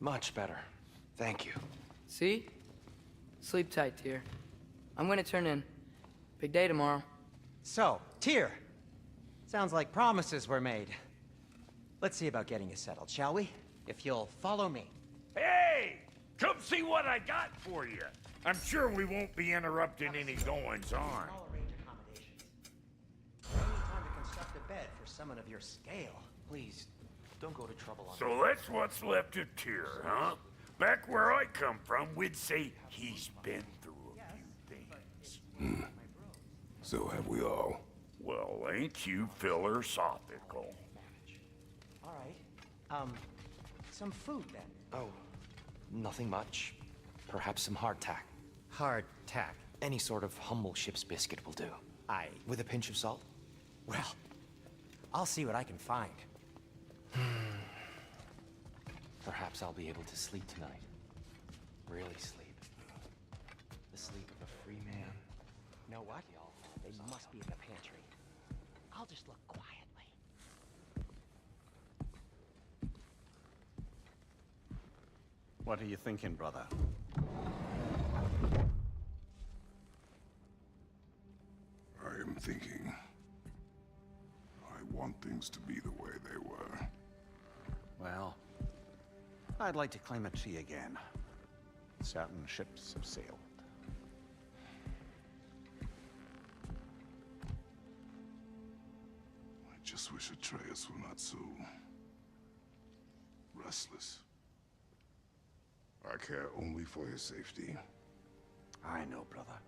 Much better. Thank you. See? Sleep tight, dear. I'm gonna turn in. Big day tomorrow. So, Tyr. Sounds like promises were made. Let's see about getting you settled, shall we? If you'll follow me. Hey! Come see what I got for you. I'm sure we won't be interrupting any goings-on. I'll arrange accommodations. I need time to construct a bed for someone of your scale. Please, don't go to trouble on So that's what's left of Tyr, huh? Back where I come from, we'd say he's been through a few things. So have we all. Well, ain't you philosophical? All right. Some food then. Oh, nothing much. Perhaps some hardtack. Hardtack. Any sort of humble ship's biscuit will do. Aye. With a pinch of salt? Well, I'll see what I can find. Perhaps I'll be able to sleep tonight. Really sleep. The sleep of a free man. Know what? They must be in the pantry. I'll just look quietly. What are you thinking, brother? I am thinking. I want things to be the way they were. Well, I'd like to climb a tree again. Certain ships have sailed. I just wish Atreus were not so restless. I care only for his safety. I know, brother.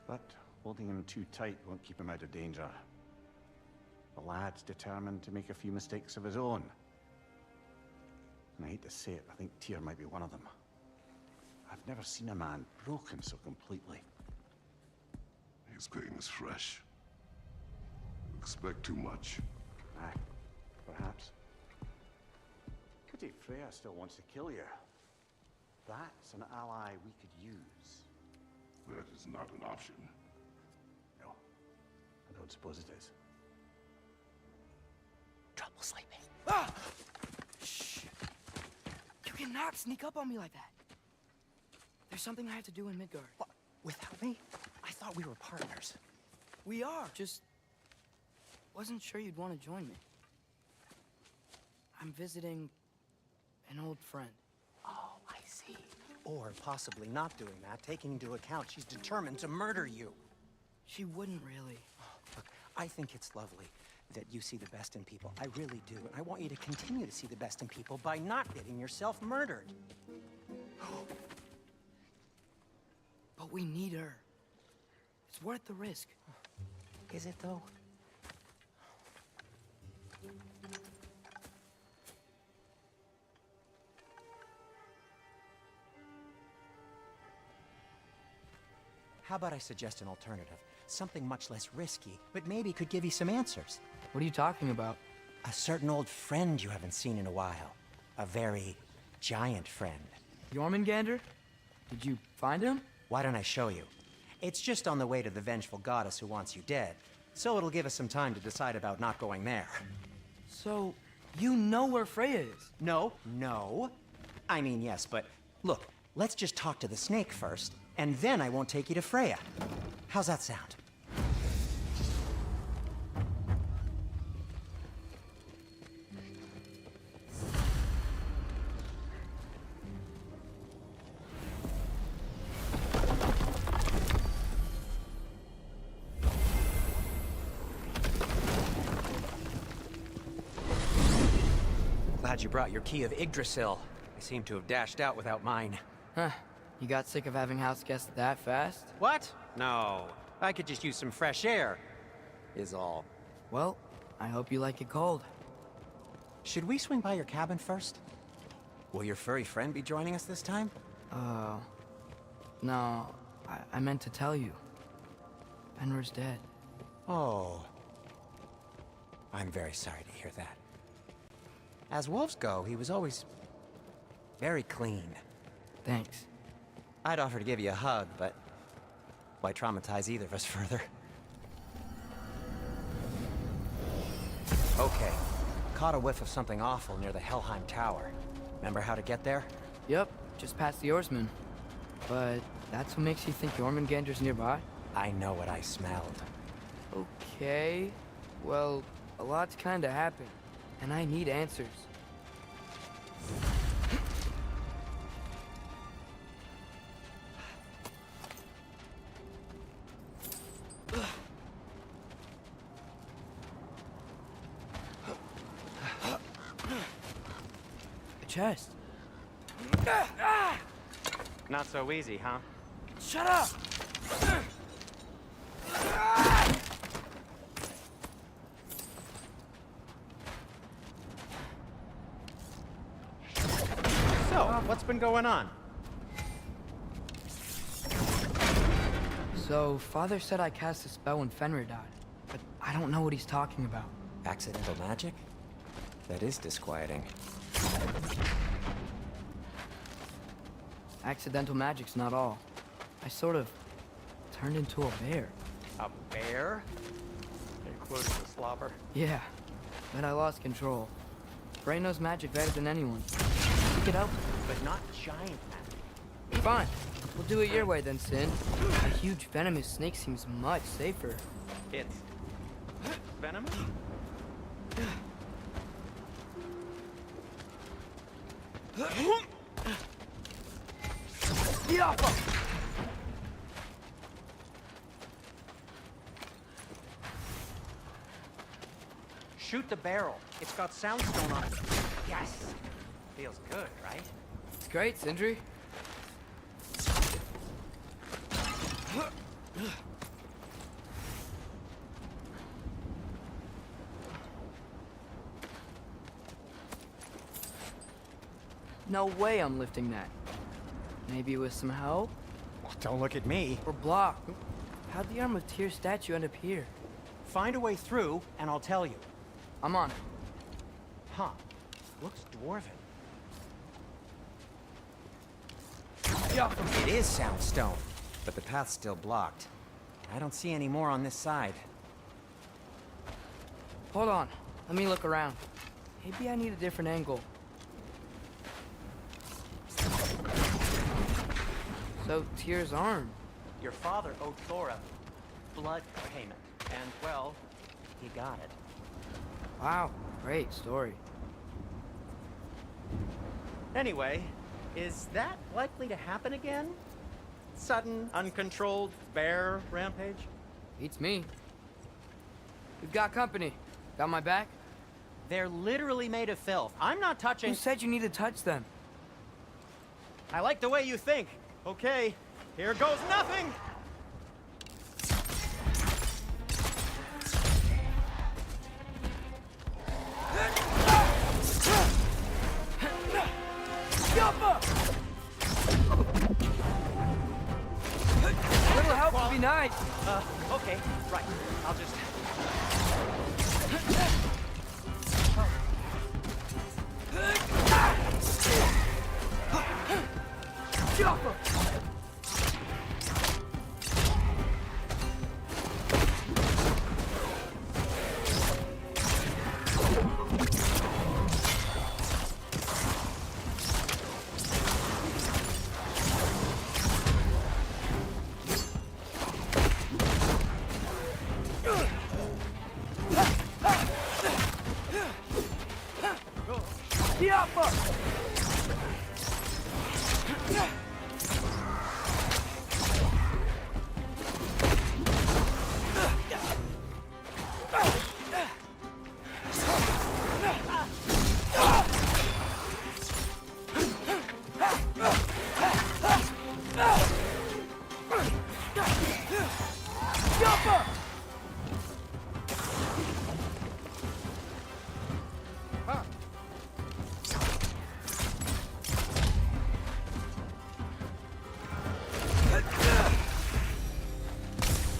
But holding him too tight won't keep him out of danger. The lad's determined to make a few mistakes of his own. And I hate to say it, I think Tyr might be one of them. I've never seen a man broken so completely. His pain is fresh. You expect too much. Aye, perhaps. Pity Freya still wants to kill you. That's an ally we could use. That is not an option. No, I don't suppose it is. Trouble sleeping. Ah! Shh. You cannot sneak up on me like that. There's something I have to do in Midgard. What? Without me? I thought we were partners. We are, just wasn't sure you'd want to join me. I'm visiting an old friend. Oh, I see. Or possibly not doing that, taking into account she's determined to murder you. She wouldn't really. Look, I think it's lovely that you see the best in people. I really do. And I want you to continue to see the best in people by not getting yourself murdered. But we need her. It's worth the risk. Is it, though? How about I suggest an alternative? Something much less risky, but maybe could give you some answers. What are you talking about? A certain old friend you haven't seen in a while. A very giant friend. Jormungandr? Did you find him? Why don't I show you? It's just on the way to the vengeful goddess who wants you dead. So it'll give us some time to decide about not going there. So, you know where Freya is? No. I mean, yes, but look, let's just talk to the snake first, and then I won't take you to Freya. How's that sound? Glad you brought your key of Yggdrasil. I seem to have dashed out without mine. Huh. You got sick of having house guests that fast? What? No. I could just use some fresh air, is all. Well, I hope you like it cold. Should we swing by your cabin first? Will your furry friend be joining us this time? No. I meant to tell you. Fenrir's dead. Oh. I'm very sorry to hear that. As wolves go, he was always very clean. Thanks. I'd offer to give you a hug, but why traumatize either of us further? Okay. caught a whiff of something awful near the Helheim Tower. Remember how to get there? Yep, just past the Oarsman. But that's what makes you think Jormungandr's nearby? I know what I smelled. Okay. Well, a lot's kinda happened, and I need answers. A chest. Not so easy, huh? Shut up! So, what's been going on? So, Father said I cast a spell when Fenrir died, but I don't know what he's talking about. Accidental magic? That is disquieting. Accidental magic's not all. I sort of turned into a bear. A bear? You're quoting the slobber. Yeah, but I lost control. Brain knows magic better than anyone. You could help. But not giant magic. Fine. We'll do it your way then, Sin. A huge venomous snake seems much safer. It's venomous? Shoot the barrel. It's got soundstone on it. Yes. Feels good, right? It's great, Sindri. No way I'm lifting that. Maybe with some help? Well, don't look at me. Or block. How'd the Arm of Tyr statue end up here? Find a way through, and I'll tell you. I'm on it. Huh. Looks dwarven. It is soundstone, but the path's still blocked. I don't see any more on this side. Hold on. Let me look around. Maybe I need a different angle. So, Tyr's arm. Your father owed Thor a blood payment, and, well, he got it. Wow, great story. Anyway, is that likely to happen again? Sudden, uncontrolled bear rampage? Beats me. We've got company. Got my back? They're literally made of filth. I'm not touching... Who said you need to touch them? I like the way you think. Okay, here goes nothing! A little help would be nice. Okay, right. I'll just...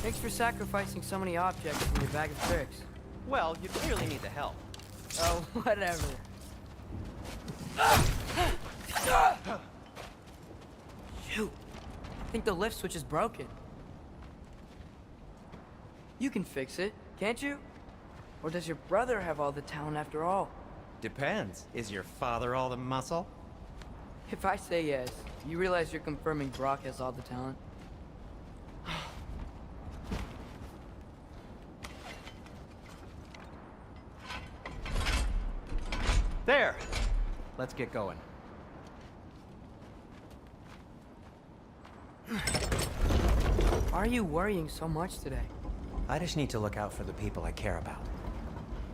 Thanks for sacrificing so many objects in your bag of tricks. Well, you clearly need the help. Oh, whatever. Shoot. I think the lift switch is broken. You can fix it, can't you? Or does your brother have all the talent after all? Depends. Is your father all the muscle? If I say yes, you realize you're confirming Brock has all the talent? There! Let's get going. Why are you worrying so much today? I just need to look out for the people I care about.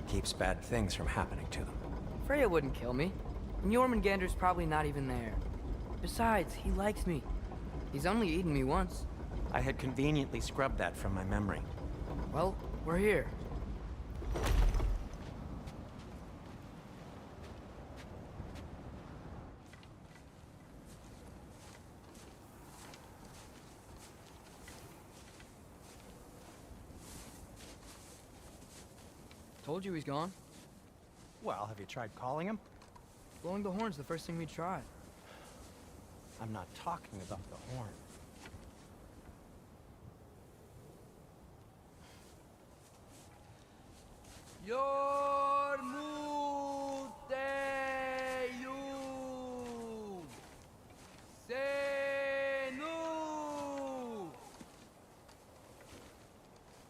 Keeps bad things from happening to them. Freya wouldn't kill me. And Jormungandr's probably not even there. Besides, he likes me. He's only eaten me once. I had conveniently scrubbed that from my memory. Well, we're here. Told you he's gone. Well, have you tried calling him? Blowing the horn's the first thing we tried. I'm not talking about the horn.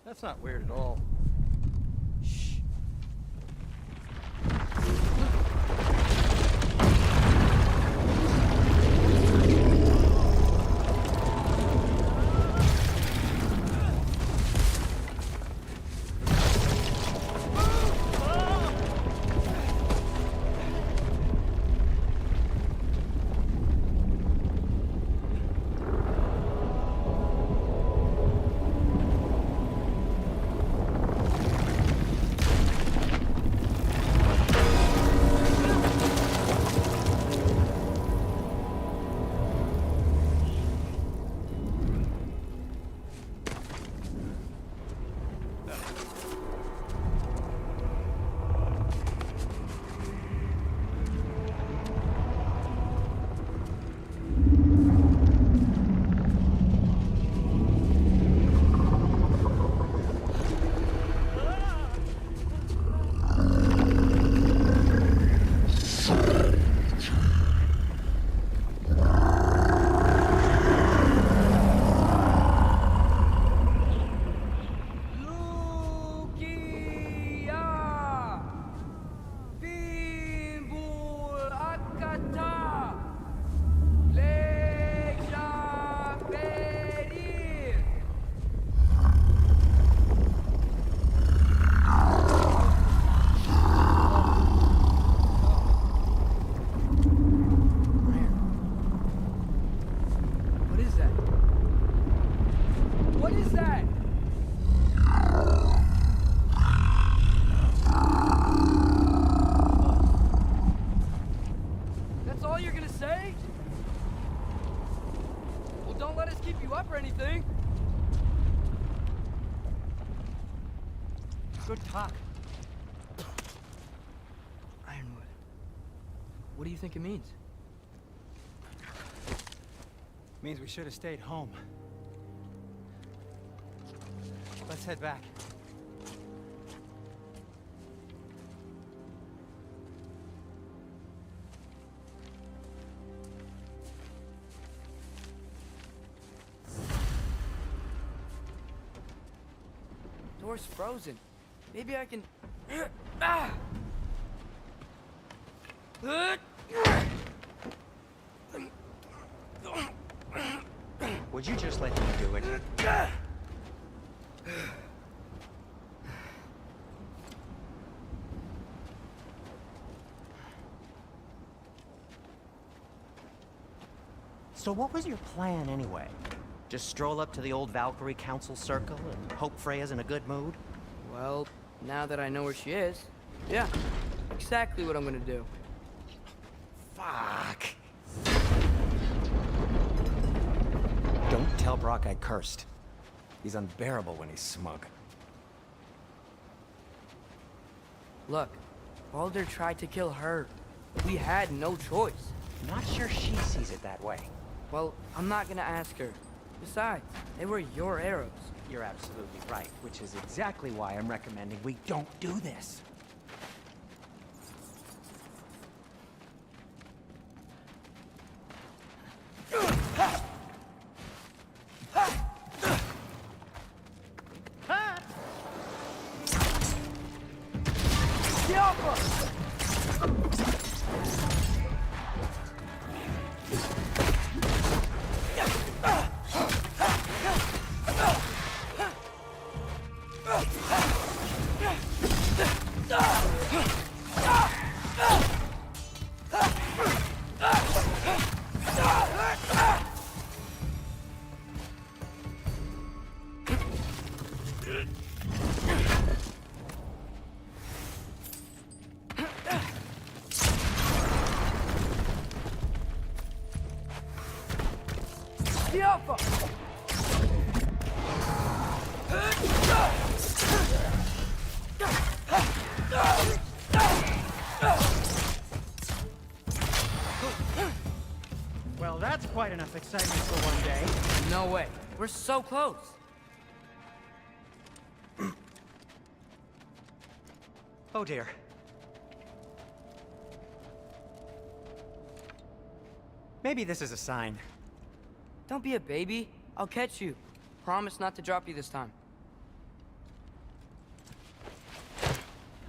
That's not weird at all. Shh. Good talk. Ironwood. What do you think it means? Means we should have stayed home. Let's head back. Door's frozen. Maybe I can... Ah! Would you just let me do it? So what was your plan anyway? Just stroll up to the old Valkyrie Council circle and hope Freya's in a good mood? Well, now that I know where she is, yeah, exactly what I'm gonna do. Fuck. Don't tell Brock I cursed. He's unbearable when he's smug. Look, Baldur tried to kill her. We had no choice. Not sure she sees it that way. Well, I'm not gonna ask her. Besides, they were your arrows. You're absolutely right, which is exactly why I'm recommending we don't do this. Get off us! Get off us! Well, that's quite enough excitement for one day. No way. We're so close. Oh dear. Maybe this is a sign. Don't be a baby. I'll catch you. Promise not to drop you this time.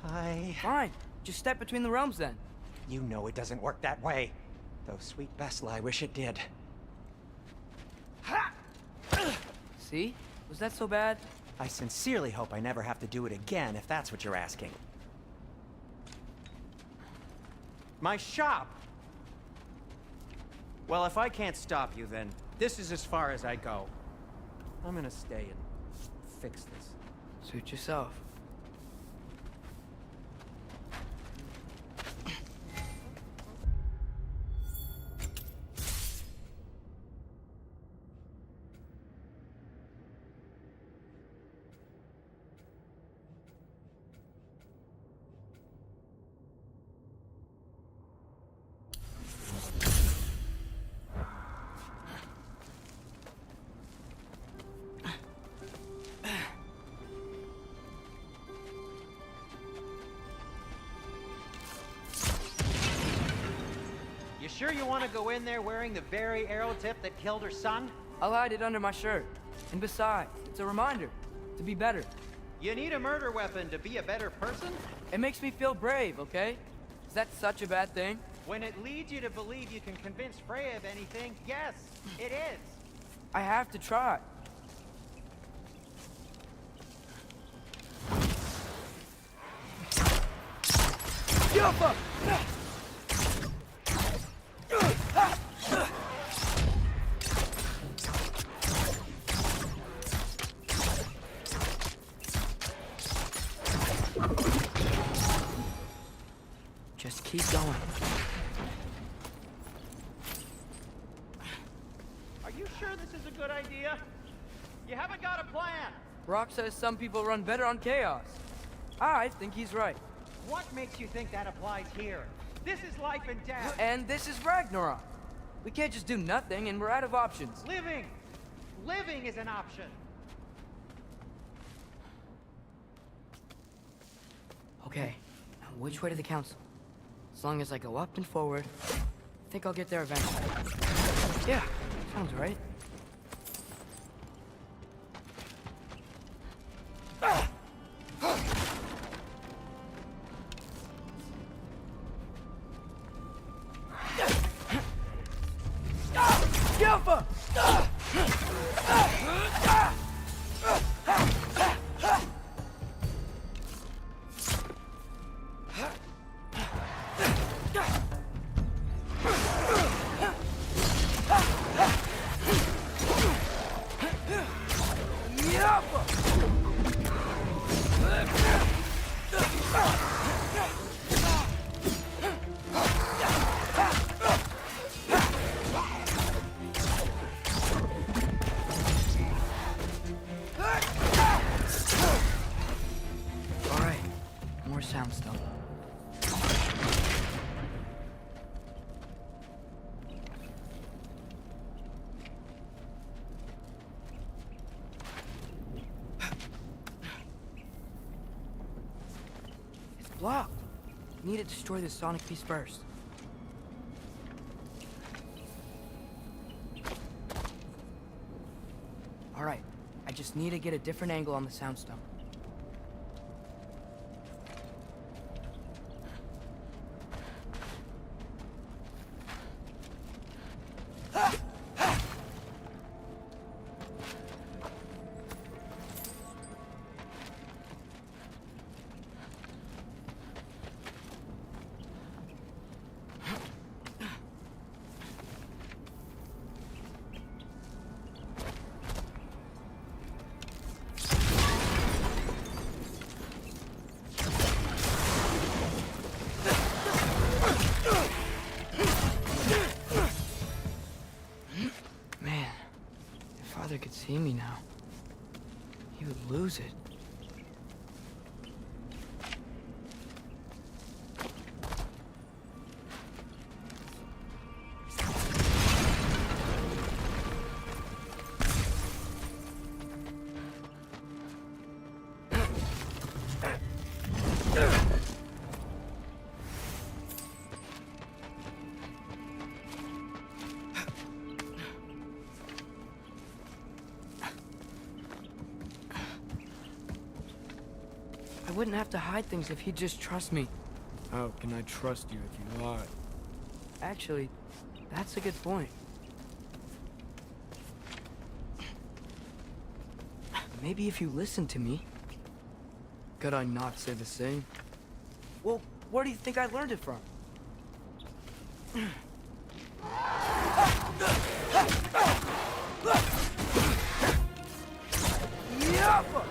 Fine. Just step between the realms then. You know it doesn't work that way. Though, sweet Bessel, I wish it did. See? Was that so bad? I sincerely hope I never have to do it again, if that's what you're asking. My shop! Well, if I can't stop you, then this is as far as I go. I'm gonna stay and fix this. Suit yourself. Sure you want to go in there wearing the very arrow tip that killed her son? I'll hide it under my shirt. And besides, it's a reminder to be better. You need a murder weapon to be a better person? It makes me feel brave, okay? Is that such a bad thing? When it leads you to believe you can convince Freya of anything, yes, it is. I have to try. Yoppa! Just keep going. Are you sure this is a good idea? You haven't got a plan. Rock says some people run better on chaos. I think he's right. What makes you think that applies here? This is life and death. And this is Ragnarok. We can't just do nothing and we're out of options. Living! Living is an option. Okay, now which way to the council? As long as I go up and forward, I think I'll get there eventually. Yeah, sounds right. Yoppa! Alright, more soundstone. It's blocked. We need to destroy this sonic piece first. Alright, I just need to get a different angle on the soundstone. see me now. He would lose it. I wouldn't have to hide things if he'd just trust me. How can I trust you if you lie? Actually, that's a good point. Maybe if you listen to me. Could I not say the same? Well, where do you think I learned it from? Yappa!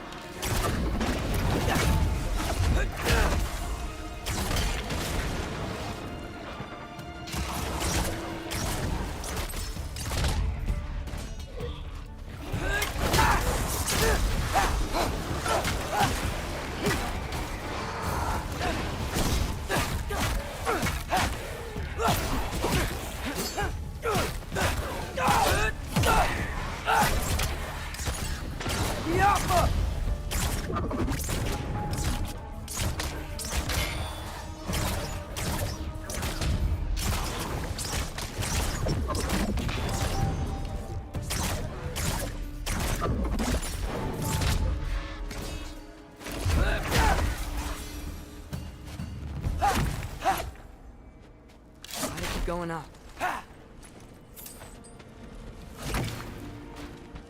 Going up.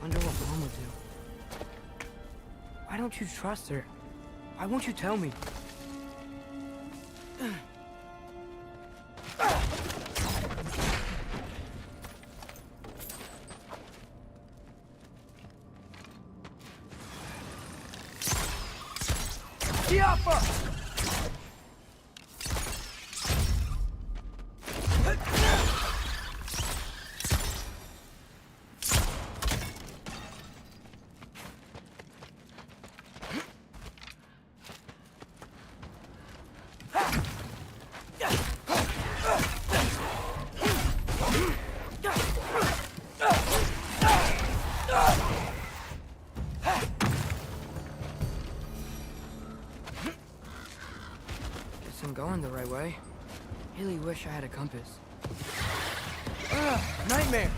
Wonder what Mom will do. Why don't you trust her? Why won't you tell me? Yappa! I'm going the right way. Really wish I had a compass. Ugh, nightmare!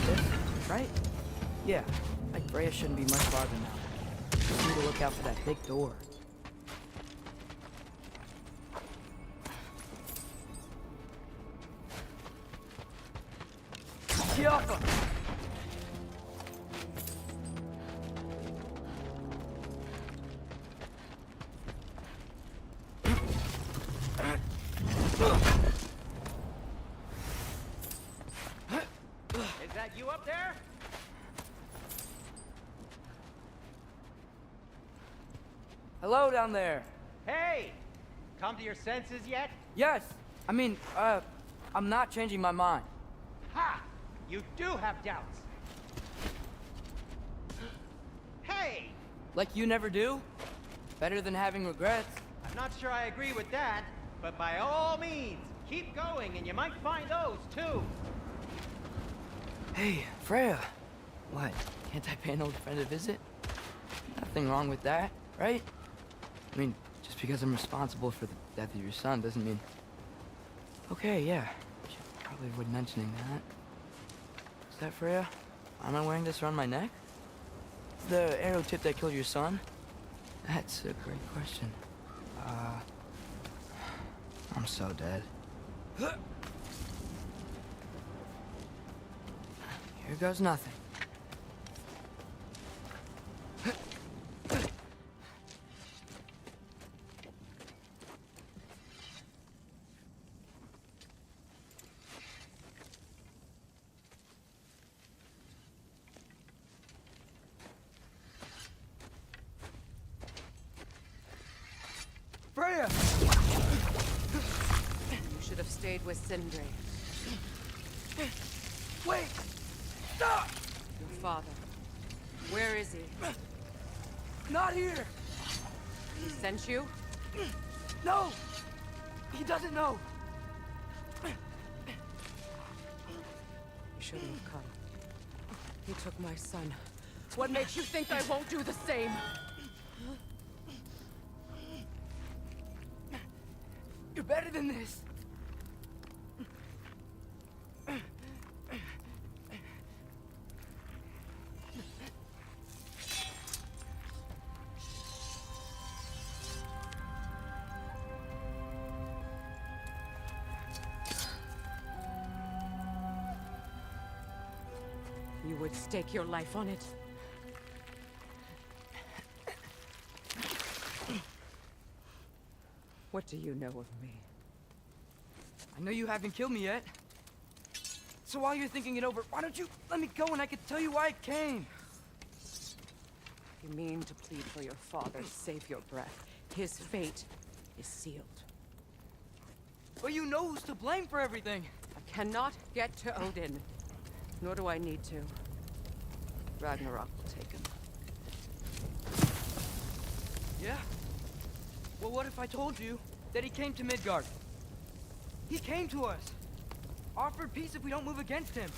this, right? Yeah, like Freya shouldn't be much farther now. Just need to look out for that big door. Kiafa! Is that you up there? Hello down there. Hey! Come to your senses yet? Yes, I mean, I'm not changing my mind. Ha! You do have doubts. Hey! Like you never do? Better than having regrets. I'm not sure I agree with that, but by all means, keep going and you might find those too. Hey, Freya. What? Can't I pay an old friend a visit? Nothing wrong with that, right? I mean, just because I'm responsible for the death of your son doesn't mean... Okay, yeah. Should probably avoid mentioning that. Is that Freya? Am I wearing this around my neck? The arrow tip that killed your son? That's a great question. I'm so dead. Here goes nothing. Freya! You should have stayed with Sindri. Wait! Stop! Your father. Where is he? Not here! He sent you? No! He doesn't know! You shouldn't have come. He took my son. What makes you think I won't do the same? You're better than this! You would stake your life on it. What do you know of me? I know you haven't killed me yet. So while you're thinking it over, why don't you let me go and I can tell you why I came? You mean to plead for your father, save your breath. His fate is sealed. But you know who's to blame for everything. I cannot get to Odin. Nor do I need to. Ragnarok will take him. Yeah? Well, what if I told you that he came to Midgard? He came to us. Offered peace if we don't move against him.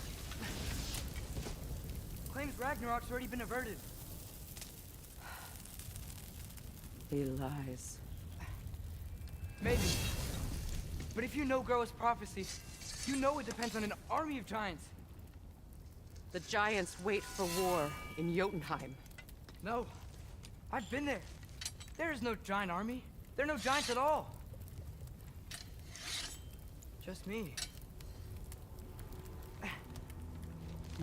Claims Ragnarok's already been averted. He lies. Maybe. But if you know Groa's prophecy, you know it depends on an army of giants. The giants wait for war in Jotunheim. No. I've been there. There is no giant army. There are no giants at all. Just me.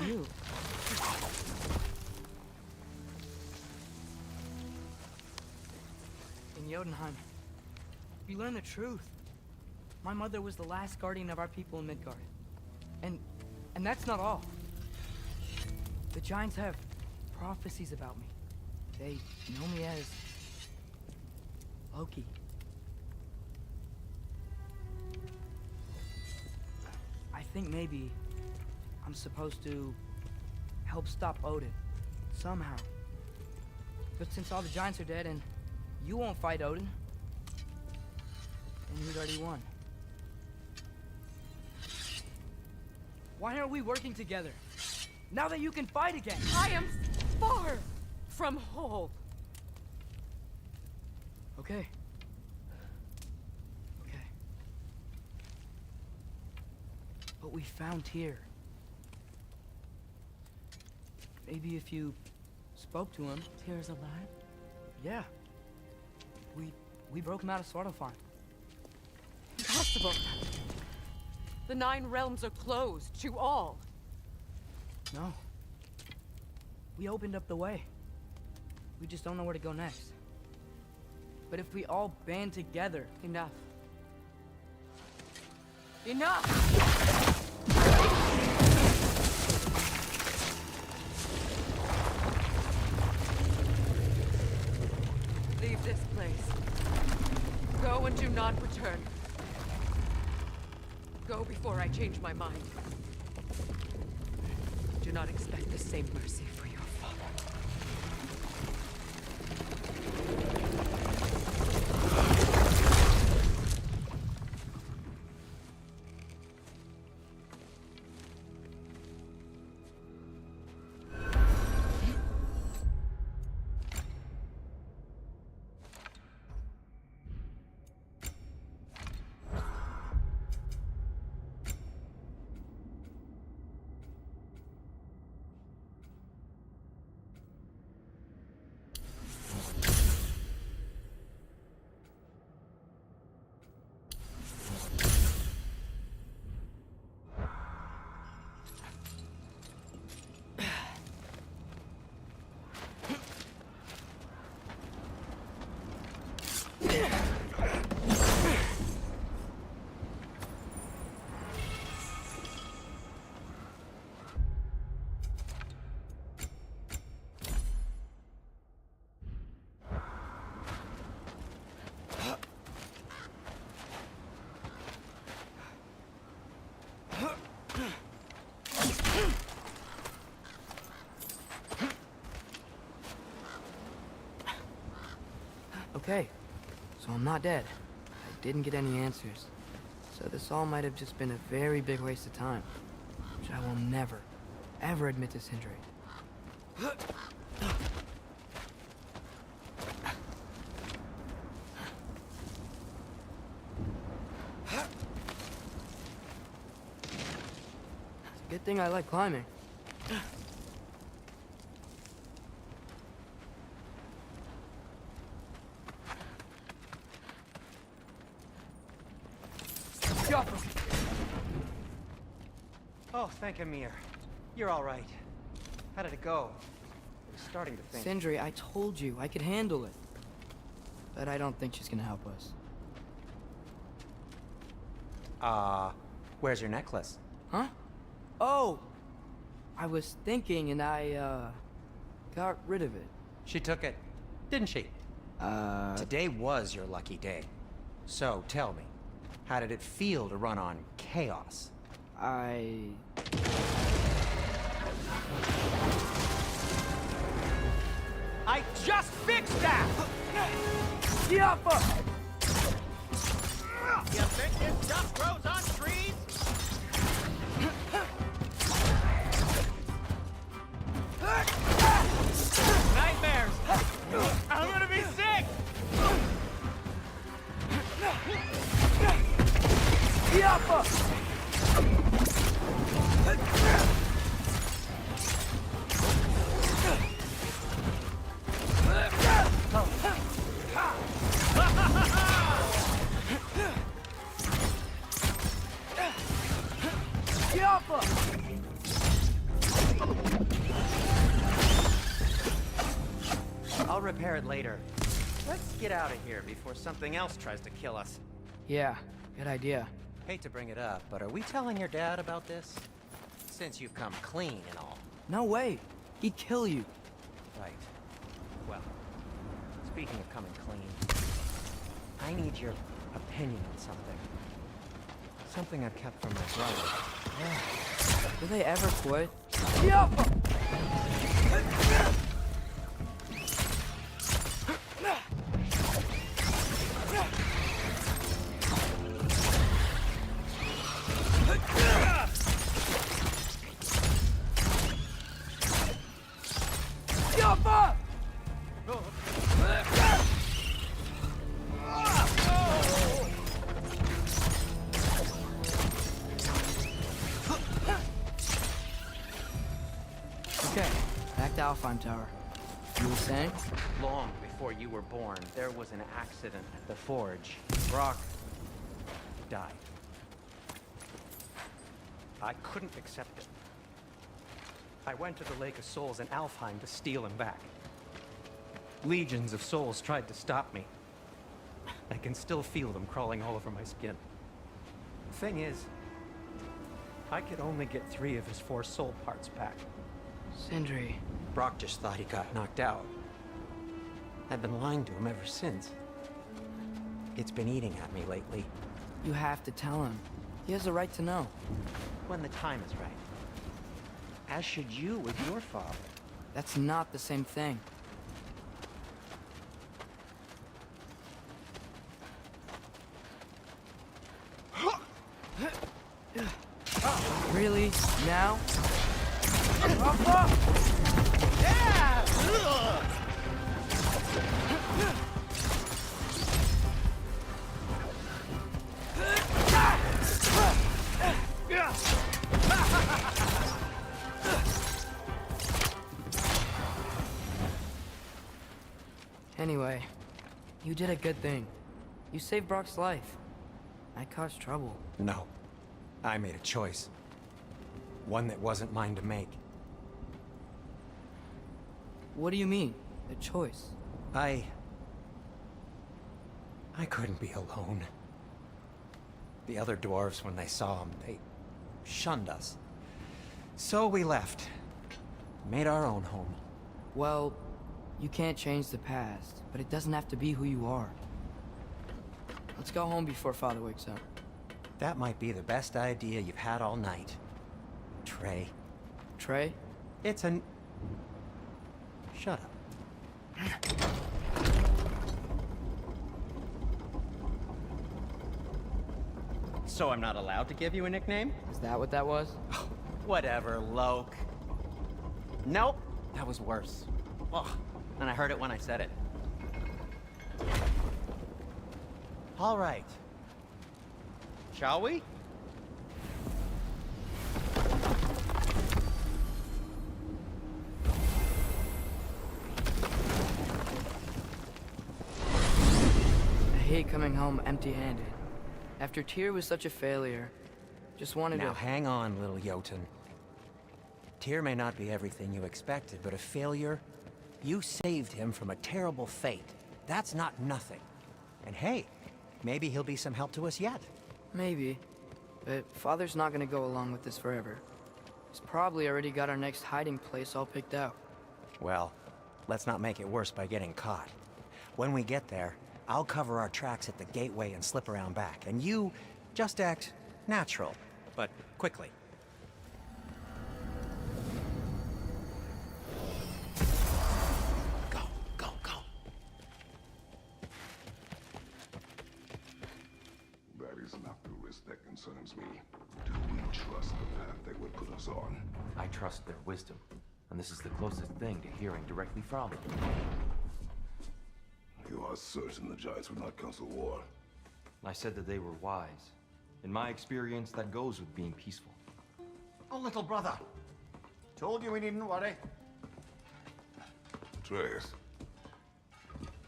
You. In Jotunheim, we learn the truth. My mother was the last guardian of our people in Midgard. And that's not all. The giants have prophecies about me. They know me as Loki. I think maybe I'm supposed to help stop Odin, somehow. But since all the giants are dead and you won't fight Odin, then he's already won. Why aren't we working together? Now that you can fight again! I am far from whole. Okay. Okay. But we found here. maybe if you spoke to him. Tyr's alive? Yeah. We broke him out of Svartalfheim. Impossible! The 9 realms are closed to all. No. We opened up the way. We just don't know where to go next. But if we all band together... Enough. Enough! Leave this place. Go and do not return. Go before I change my mind. Do not expect the same mercy for your father. Okay, so I'm not dead. I didn't get any answers. So this all might have just been a very big waste of time. Which I will never, ever admit to Sindri. It's a good thing I like climbing. Oh, thank Emir. You're all right. How did it go? I was starting to think... Sindri, I told you I could handle it. But I don't think she's gonna help us. Where's your necklace? Huh? Oh! I was thinking and I, got rid of it. She took it, didn't she? Today was your lucky day. So, tell me, how did it feel to run on chaos? I just fixed that! Yappa! You think this stuff grows on trees? Nightmares! I'm gonna be sick! Yappa! I'll repair it later. Let's get out of here before something else tries to kill us. Yeah, good idea. Hate to bring it up, but are we telling your dad about this? Since you've come clean and all. No way. He'd kill you. Right. Well, speaking of coming clean, I need your opinion on something. Something I've kept from my brother. Do they ever quit? Okay, Back to Alfheim Tower. You were saying? Long before you were born, there was an accident at the forge. Brock died. I couldn't accept it. I went to the Lake of Souls in Alfheim to steal him back. Legions of souls tried to stop me. I can still feel them crawling all over my skin. The thing is, I could only get 3 of his 4 soul parts back. Sindri. Brock just thought he got knocked out. I've been lying to him ever since. It's been eating at me lately. You have to tell him. He has a right to know. When the time is right. As should you with your father. That's not the same thing. Really? Now? Anyway, you did a good thing. You saved Brock's life. I caused trouble. No. I made a choice. One that wasn't mine to make. What do you mean? A choice? I couldn't be alone. The other dwarves, when they saw him, they shunned us. So we left. Made our own home. Well, you can't change the past, but it doesn't have to be who you are. Let's go home before Father wakes up. That might be the best idea you've had all night. Trey. Trey? It's an... Shut up. So I'm not allowed to give you a nickname? Is that what that was? Whatever, Loke. Nope, that was worse. Ugh, and I heard it when I said it. All right. Shall we? I hate coming home empty-handed. After Tyr was such a failure, just wanted Now to... hang on, little Jotun. Tyr may not be everything you expected, but a failure? You saved him from a terrible fate. That's not nothing. And hey, maybe he'll be some help to us yet. Maybe. But Father's not gonna go along with this forever. He's probably already got our next hiding place all picked out. Well, let's not make it worse by getting caught. When we get there, I'll cover our tracks at the gateway and slip around back. And you just act natural, but quickly. Go, go, go. That is not the risk that concerns me. Do we trust the path they would put us on? I trust their wisdom, and this is the closest thing to hearing directly from them. You are certain the Giants would not counsel war? I said that they were wise. In my experience, that goes with being peaceful. Oh, little brother. Told you we needn't worry. Atreus,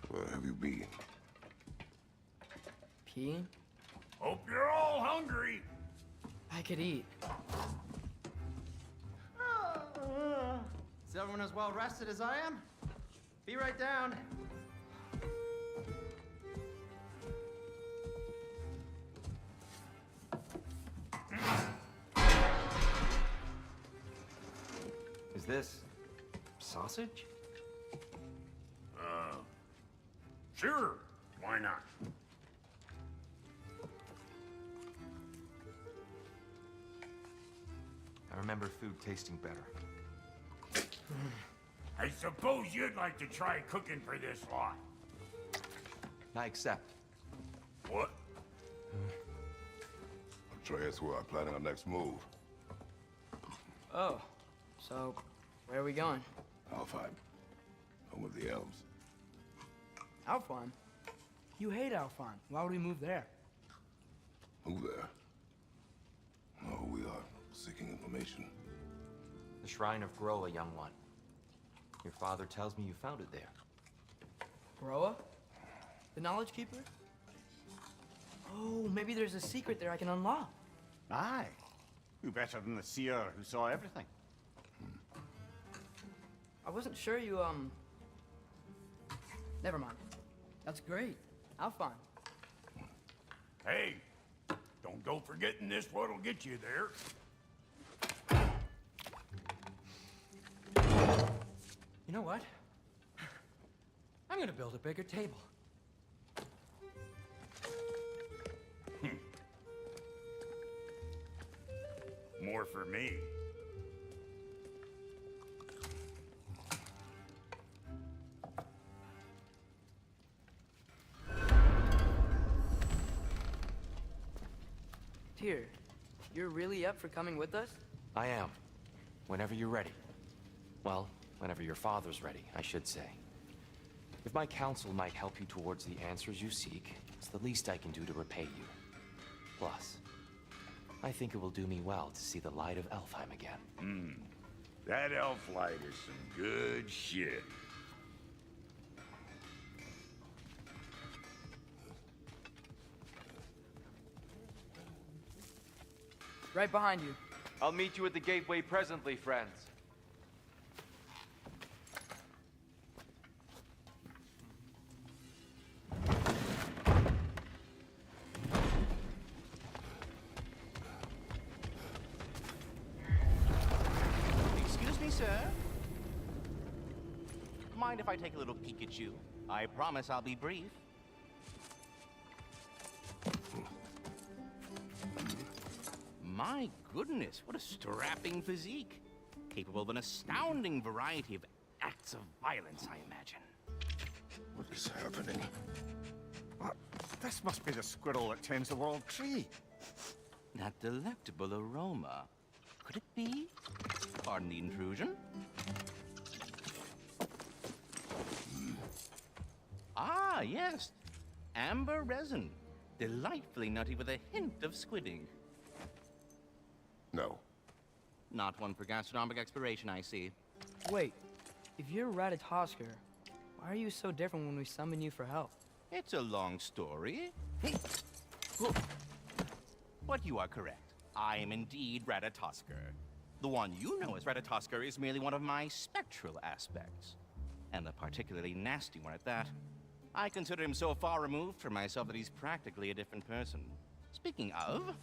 where have you been? Peeing? Hope you're all hungry. I could eat. Is everyone as well rested as I am? Be right down. Is this sausage? Sure, why not? I remember food tasting better. I suppose you'd like to try cooking for this lot. I accept. What? Atreus, we are planning our next move. Oh, so where are we going? Alfheim, home of the elves. Alfheim? You hate Alfheim. Why would we move there? Move there? No, we are seeking information. The Shrine of Groa, young one. Your father tells me you found it there. Roa? The Knowledge Keeper? Oh, maybe there's a secret there I can unlock. Aye. Who better than the seer who saw everything? I wasn't sure you, Never mind. That's great. Alphon. Hey, don't go forgetting this what'll get you there. You know what? I'm gonna build a bigger table. More for me. Tyr, you're really up for coming with us? I am. Whenever you're ready. Well, whenever your father's ready, I should say. If my counsel might help you towards the answers you seek, it's the least I can do to repay you. Plus, I think it will do me well to see the light of Elfheim again. That elf light is some good shit. Right behind you. I'll meet you at the gateway presently, friends. Excuse me, sir. Mind if I take a little peek at you? I promise I'll be brief. My goodness, what a strapping physique. Capable of an astounding variety of acts of violence, I imagine. What is happening? This must be the squirrel that tends the World Tree. That delectable aroma. Could it be? Pardon the intrusion. Ah, yes. Amber resin. Delightfully nutty with a hint of squidding. No. Not one for gastronomic exploration, I see. Wait, if you're Ratatoskr, why are you so different when we summon you for help? It's a long story. But you are correct. I am indeed Ratatoskr. The one you know as Ratatoskr is merely one of my spectral aspects. And a particularly nasty one at that. I consider him so far removed from myself that he's practically a different person. Speaking of...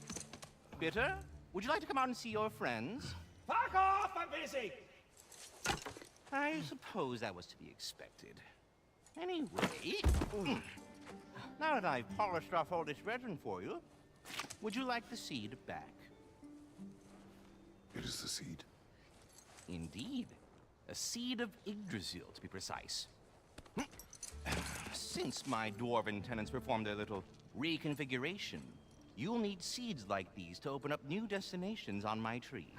Bitter, would you like to come out and see your friends? Fuck off! I'm busy! I suppose that was to be expected. Anyway... Now that I've polished off all this resin for you, would you like the seed back? It is the seed. Indeed. A seed of Yggdrasil, to be precise. Since my dwarven tenants performed their little reconfiguration, you'll need seeds like these to open up new destinations on my tree.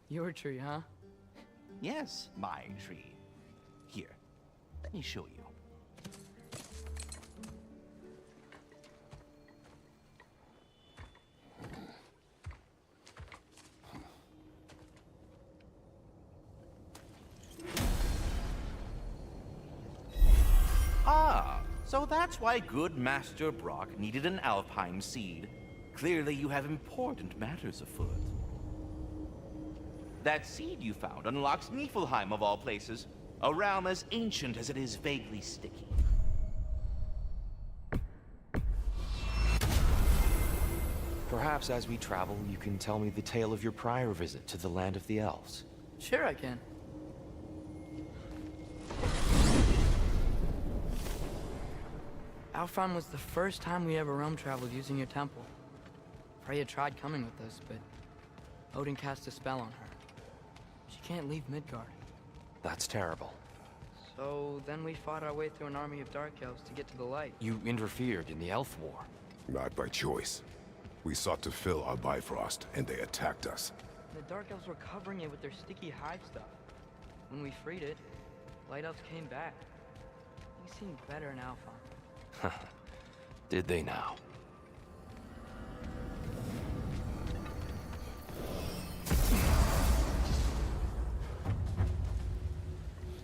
Your tree, huh? Yes, my tree. Here, let me show you. Ah, so that's why good Master Brock needed an Alfheim seed. Clearly you have important matters afoot. That seed you found unlocks Niflheim of all places, a realm as ancient as it is vaguely sticky. Perhaps as we travel, you can tell me the tale of your prior visit to the land of the elves. Sure I can. Alfheim was the first time we ever realm traveled using your temple. Freya tried coming with us, but Odin cast a spell on her. She can't leave Midgard. That's terrible. So then we fought our way through an army of dark elves to get to the light. You interfered in the Elf War. Not by choice. We sought to fill our Bifrost, and they attacked us. The dark elves were covering it with their sticky hive stuff. When we freed it, light elves came back. Things seemed better in Alfheim. Did they now?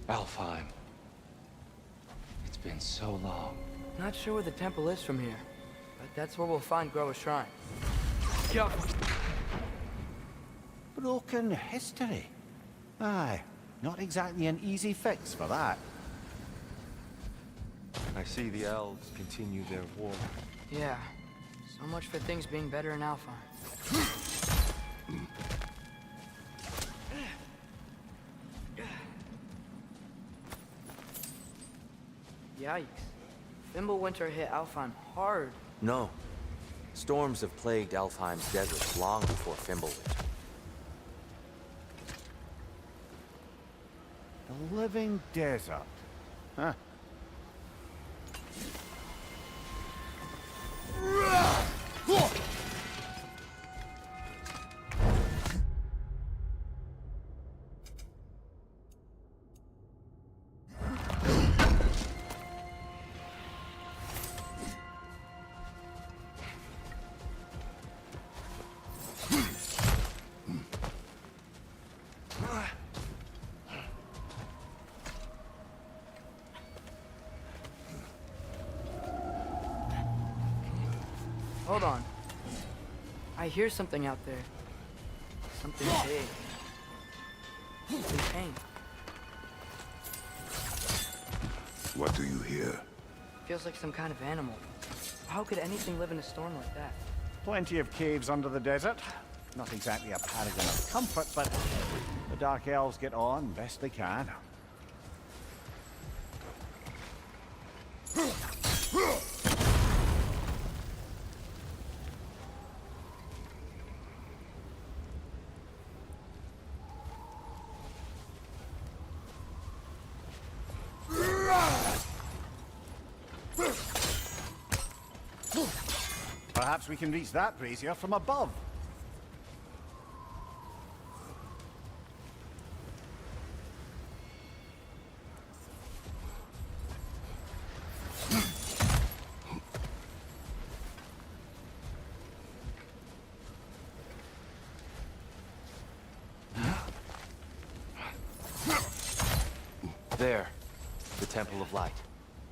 Alfheim. It's been so long. Not sure where the temple is from here, but that's where we'll find Groa's shrine. Yo! Broken history. Aye, not exactly an easy fix for that. I see the elves continue their war. Yeah. So much for things being better in Alfheim. Yikes. Fimbulwinter hit Alfheim hard. No. Storms have plagued Alfheim's deserts long before Fimbulwinter. The living desert. Huh. Hold on. I hear something out there. Something big. It's in pain. What do you hear? Feels like some kind of animal. How could anything live in a storm like that? Plenty of caves under the desert. Not exactly a paragon of comfort, but the Dark Elves get on best they can. Perhaps we can reach that brazier from above. There. The Temple of Light.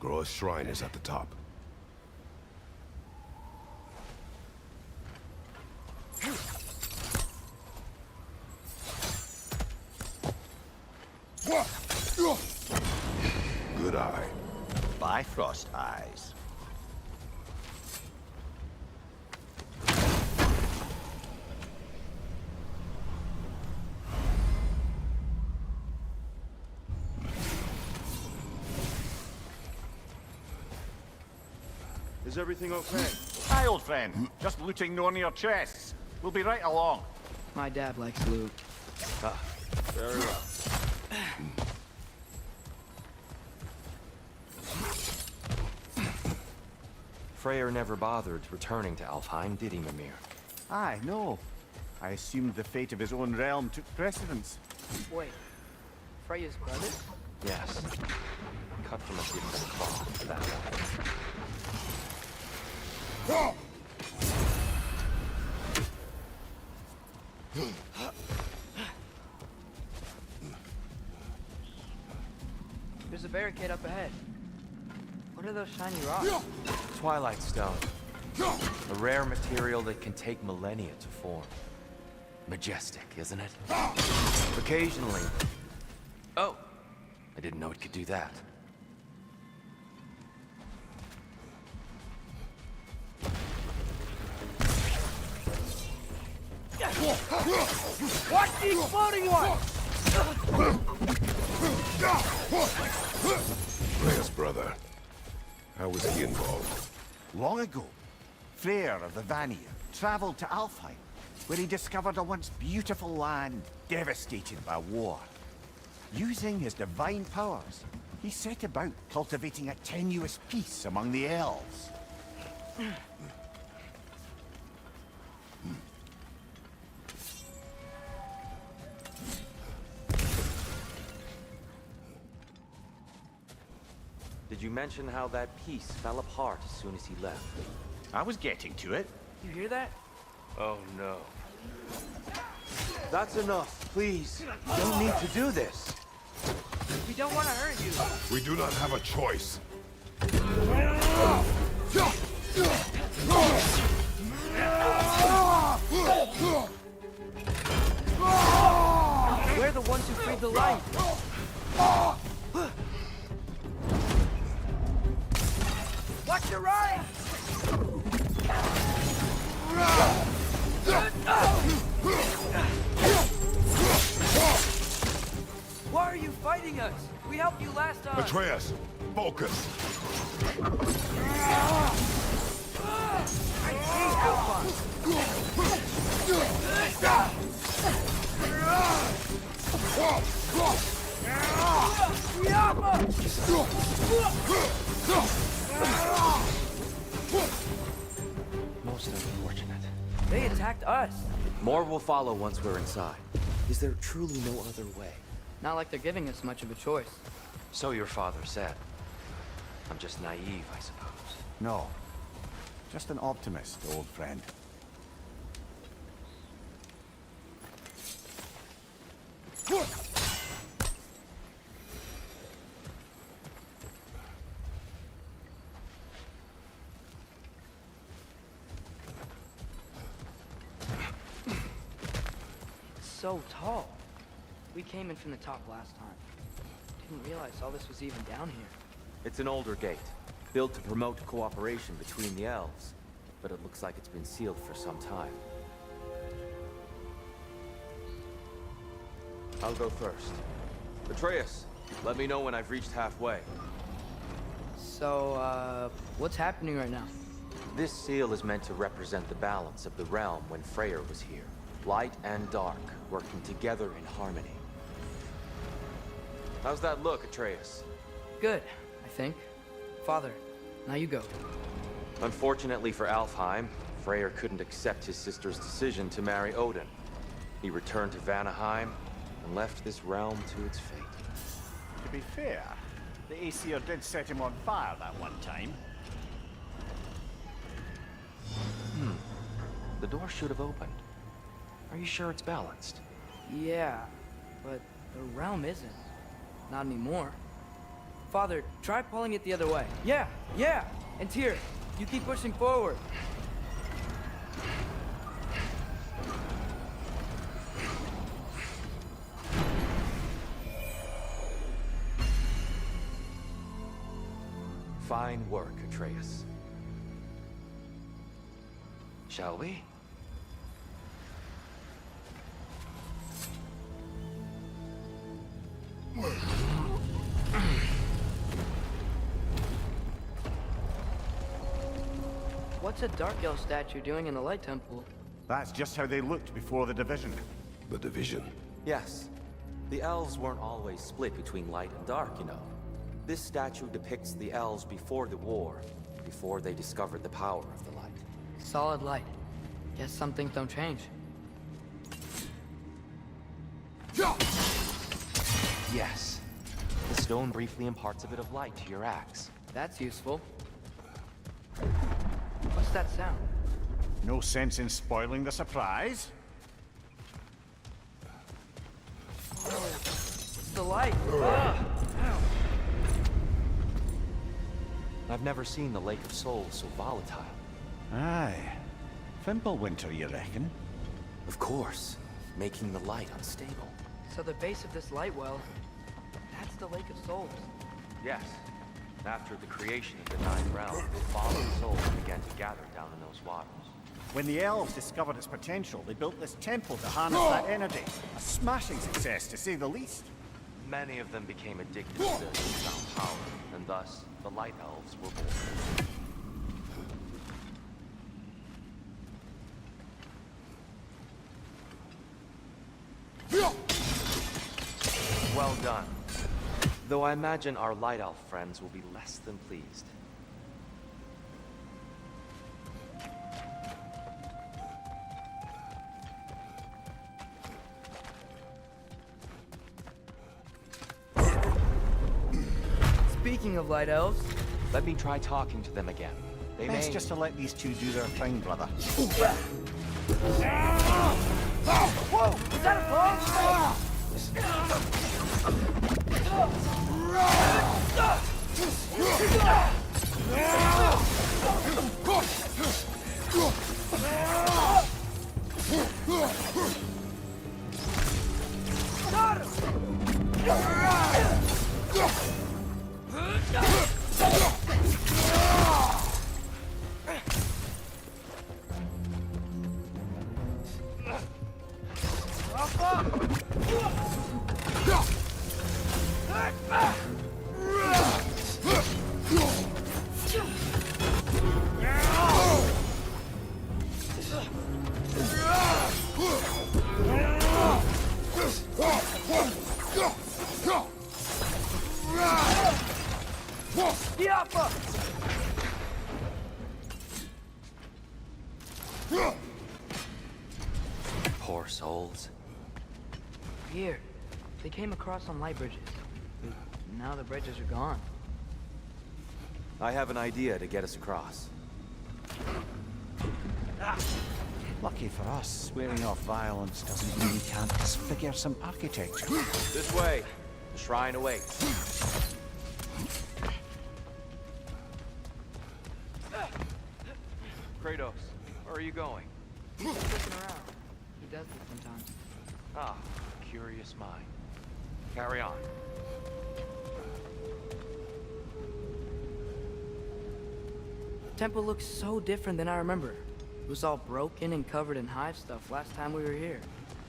Groa's shrine is at the top. Good eye. Bifrost eyes. Is everything okay? Hi, old friend. Just looting no near chests. We'll be right along. My dad likes loot. Ah, very well. Freyr never bothered returning to Alfheim, did he, Mimir? Aye, no. I assumed the fate of his own realm took precedence. Wait. Freya's brother? Yes. Cut from a different cloth, that one. There's a barricade up ahead. What are those shiny rocks? Twilight Stone. A rare material that can take millennia to form. Majestic, isn't it? Occasionally... Oh! I didn't know it could do that. Watch these floating ones! Freya's brother. How was he involved? Long ago, Freyr of the Vanir traveled to Alfheim, where he discovered a once beautiful land devastated by war. Using his divine powers, he set about cultivating a tenuous peace among the elves. Did you mention how that peace fell apart as soon as he left? I was getting to it. You hear that? Oh no. That's enough, please. You don't need to do this. We don't want to hurt you. We do not have a choice. We're the ones who freed the light. Watch your right! Why are you fighting us? We helped you last time. Atreus, focus. I hate Alpha. Most unfortunate. They attacked us. More will follow once we're inside. Is there truly no other way? Not like they're giving us much of a choice. So your father said. I'm just naive, I suppose. No. Just an optimist, old friend. It's so tall. We came in from the top last time. Didn't realize all this was even down here. It's an older gate, built to promote cooperation between the elves. But it looks like it's been sealed for some time. I'll go first. Atreus, let me know when I've reached halfway. So, what's happening right now? This seal is meant to represent the balance of the realm when Freyr was here. Light and dark, working together in harmony. How's that look, Atreus? Good, I think. Father, now you go. Unfortunately for Alfheim, Freyr couldn't accept his sister's decision to marry Odin. He returned to Vanaheim and left this realm to its fate. To be fair, the Aesir did set him on fire that one time. The door should have opened. Are you sure it's balanced? Yeah, but the realm isn't. Not anymore. Father, try pulling it the other way. Yeah! And Tyr, you keep pushing forward. Fine work, Atreus. Shall we? What's a Dark Elf statue doing in the Light Temple? That's just how they looked before the division. The division. Yes. The elves weren't always split between light and dark, you know. This statue depicts the elves before the war, before they discovered the power of the light. Solid light. Guess some things don't change. Yes. The stone briefly imparts a bit of light to your axe. That's useful. What's that sound? No sense in spoiling the surprise. It's the light. I've never seen the Lake of Souls so volatile. Aye. Fimbulwinter, you reckon? Of course, making the light unstable. So the base of this light well, that's the Lake of Souls. Yes. After the creation of the Ninth Realm, fallen souls began to gather down in those waters. When the elves discovered its potential, they built this temple to harness that energy. A smashing success, to say the least. Many of them became addicted to their newfound power, and thus, the Light Elves were born. Well done. Though I imagine our Light Elf friends will be less than pleased. Speaking of Light Elves, Let me try talking to them again. They Best may... just to let these two do their thing, brother. whoa! Is that a bug? Poor souls. Here, they came across some light bridges. But now the bridges are gone. I have an idea to get us across. Lucky for us, swearing off violence doesn't mean we can't disfigure some architecture. This way. The shrine awaits. Kratos, where are you going? He's looking around. He does this sometimes. Ah, curious mind. Carry on. The temple looks so different than I remember. It was all broken and covered in hive stuff last time we were here.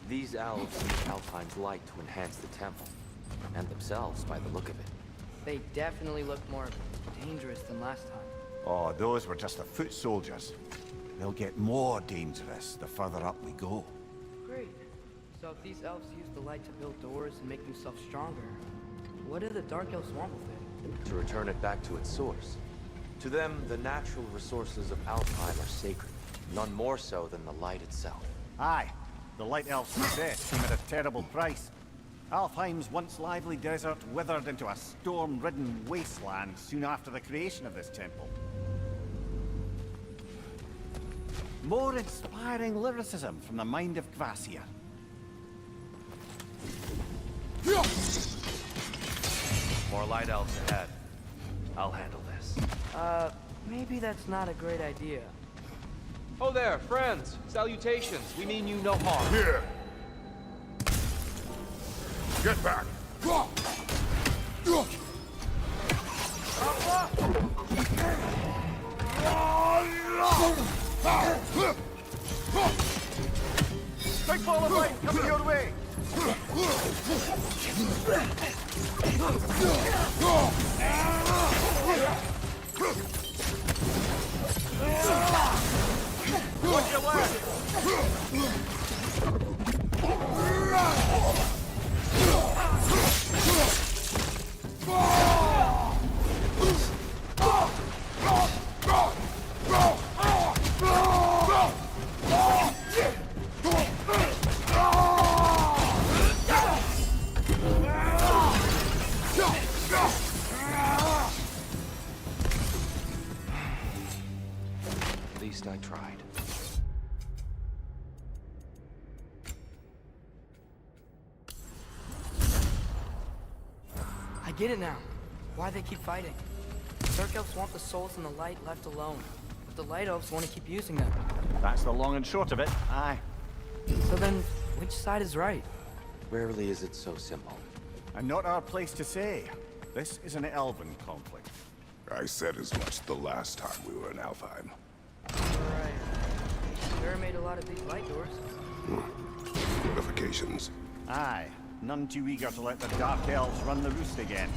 These elves use Alfheim's light to enhance the temple. And themselves, by the look of it. They definitely look more dangerous than last time. Oh, those were just the foot soldiers. They'll get more dangerous the further up we go. Great. So if these elves use the light to build doors and make themselves stronger, what do the Dark Elves want with it? To return it back to its source. To them, the natural resources of Alfheim are sacred. None more so than the light itself. Aye, the Light Elf's success came at a terrible price. Alfheim's once lively desert withered into a storm-ridden wasteland soon after the creation of this temple. More inspiring lyricism from the mind of Kvasir. More light elves ahead. I'll handle this. Maybe that's not a great idea. Oh there, friends! Salutations! We mean you no harm. Here! Get back! Big ball of light coming your way! Watch your left! At least I tried. I get it now. Why they keep fighting. Dark Elves want the souls and the light left alone. But the Light Elves want to keep using them. That's the long and short of it, aye. So then, which side is right? Rarely is it so simple. And not our place to say. This is an elven conflict. I said as much the last time we were in Alfheim. Right. Sure made a lot of these light doors. Fortifications. Aye, none too eager to let the Dark Elves run the roost again.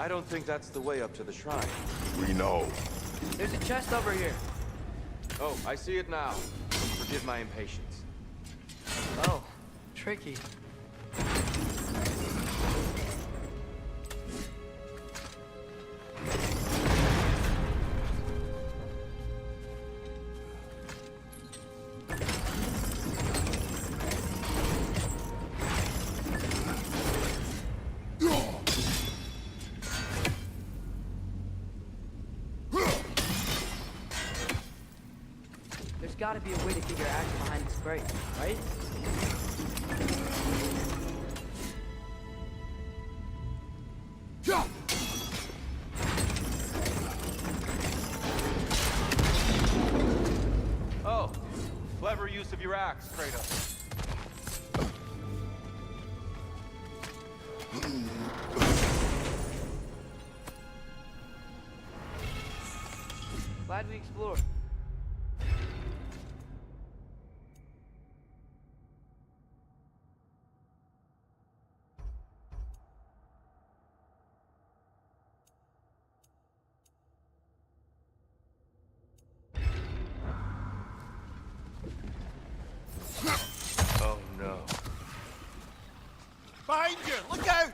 I don't think that's the way up to the shrine. We know. There's a chest over here. Oh, I see it now. Forgive my impatience. Oh, tricky. There's gotta be a way to get your axe behind this crate, right? Oh, clever use of your axe, Kratos. Glad we explored. Oh no. Behind you! Look out!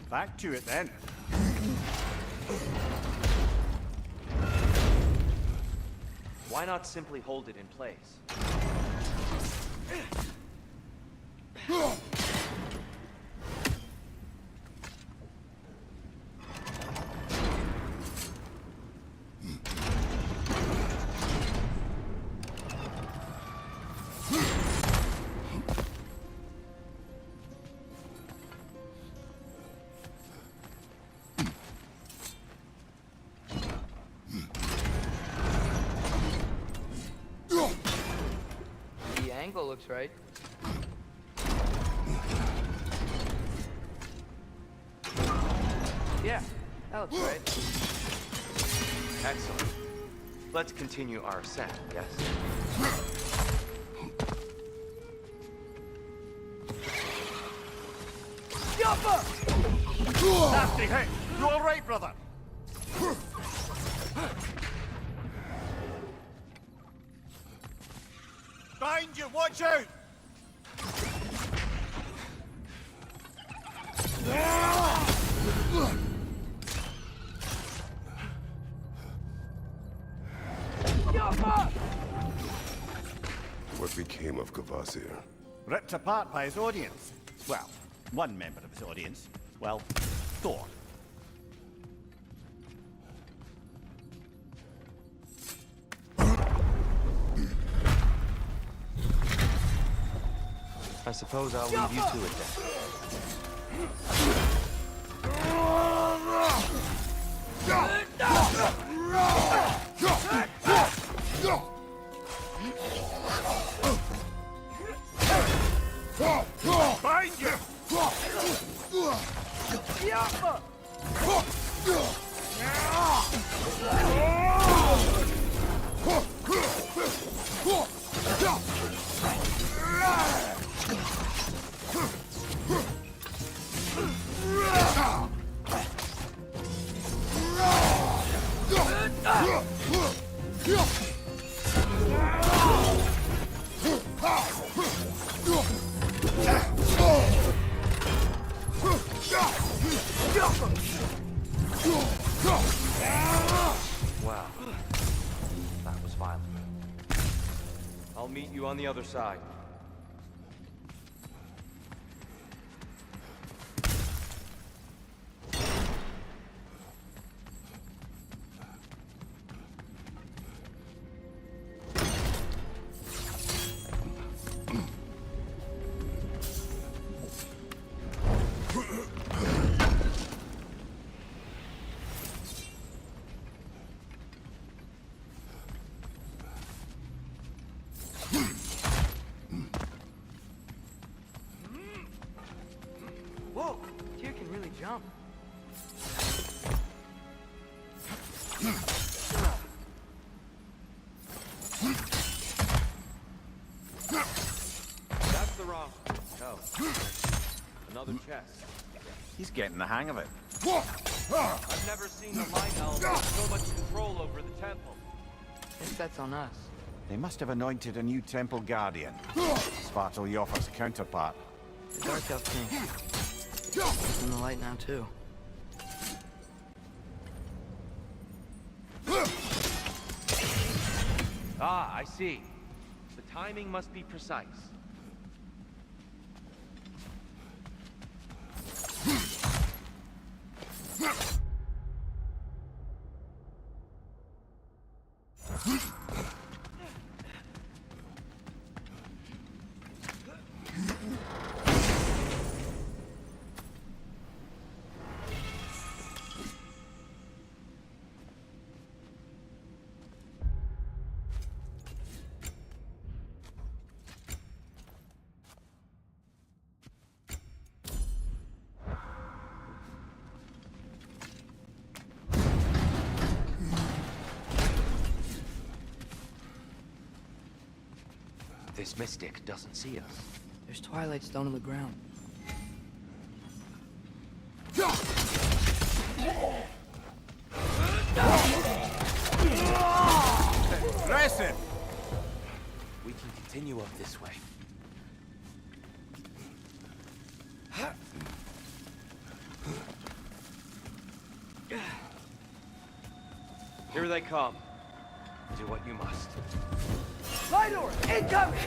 Back to it then. Why not simply hold it in place? The angle looks right. Yeah, that looks right. Excellent. Let's continue our ascent, yes? Nasty hit! You alright, brother? Behind you! Watch out! What became of Kvasir? Ripped apart by his audience. Well, one member of his audience. Well, Thor. I suppose I'll leave you to it then. Behind you! Wow. That was violent. I'll meet you on the other side. Whoa, Tyr can really jump. That's the wrong. Oh. Another chest. He's getting the hang of it. I've never seen the Light Elves with so much control over the temple. Guess that's on us. They must have anointed a new temple guardian. Svartalfjord's counterpart. The Dark Elf King. He's in the light now, too. Ah, I see. The timing must be precise. This mystic doesn't see us. There's Twilight Stone on the ground. Listen! We can continue up this way. Here they come. Do what you must. Lidor, incoming!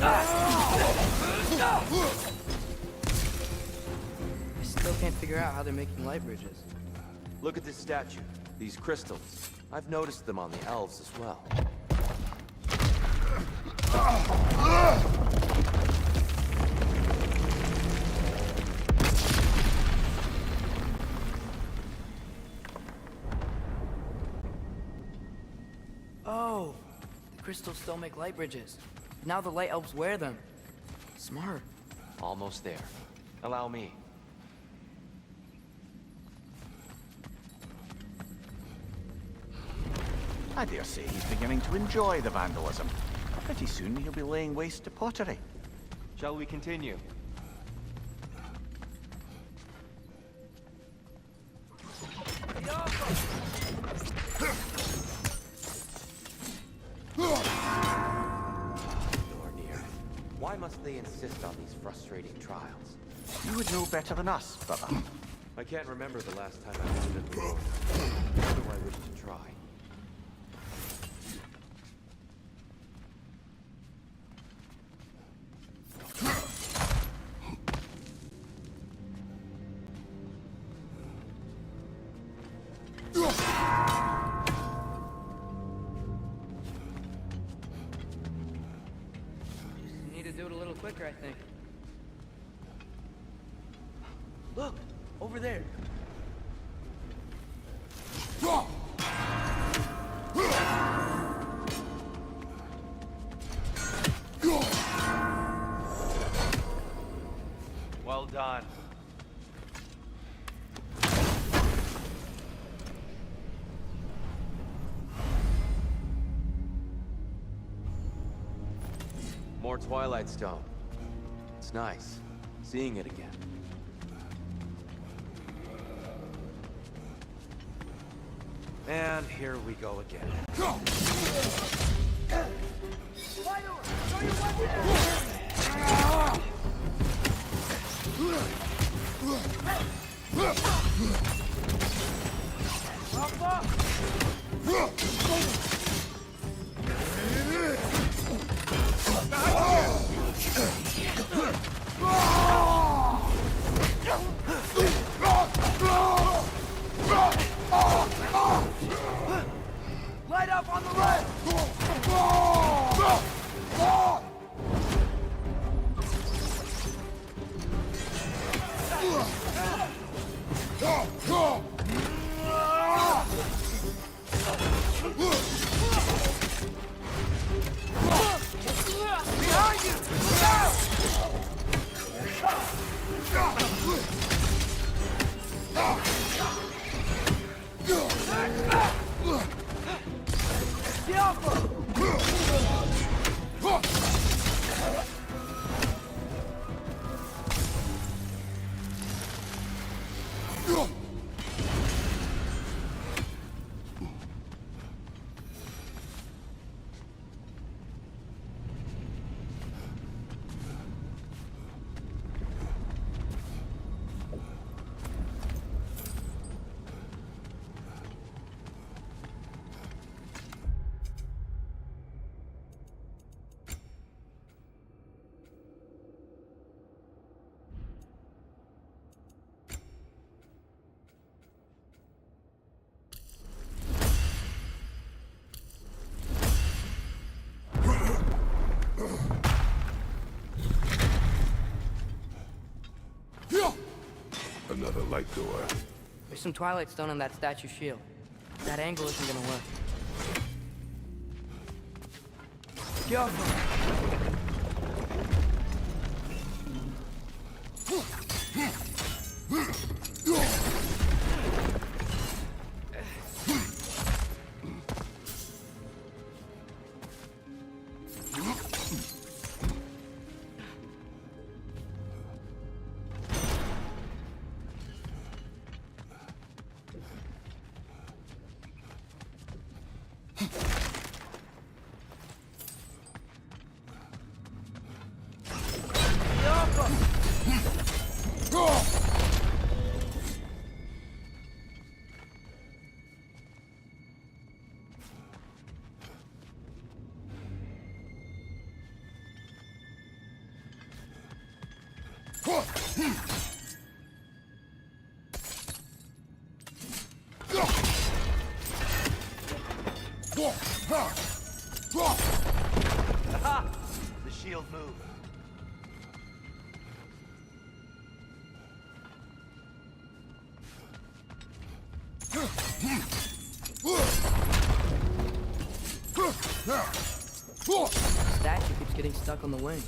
I still can't figure out how they're making light bridges. Look at this statue. These crystals. I've noticed them on the elves as well. Oh, the crystals still make light bridges. Now the light elves wear them. Smart. Almost there. Allow me. I dare say he's beginning to enjoy the vandalism. Pretty soon he'll be laying waste to pottery. Shall we continue? Dornir. Why must they insist on these frustrating trials? You would know better than us, brother. I can't remember the last time I visited the road. Nor do I wish to try. Just need to do it a little quicker, I think. Look, over there. Well done. More Twilight Stone. It's nice, seeing it again. And here we go again. Light up on the left! Behind you! another light door. There's some Twilight Stone on that statue shield. That angle isn't gonna work. Get off Aha! The shield moved. statue keeps getting stuck on the wing.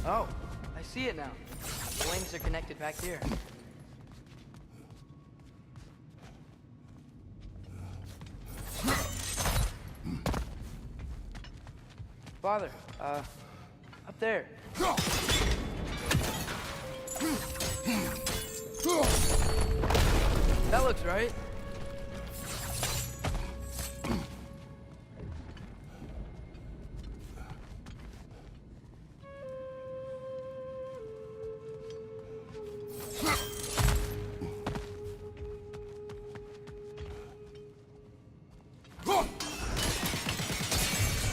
Oh, I see it now. The wings are connected back here. Father, up there. That looks right.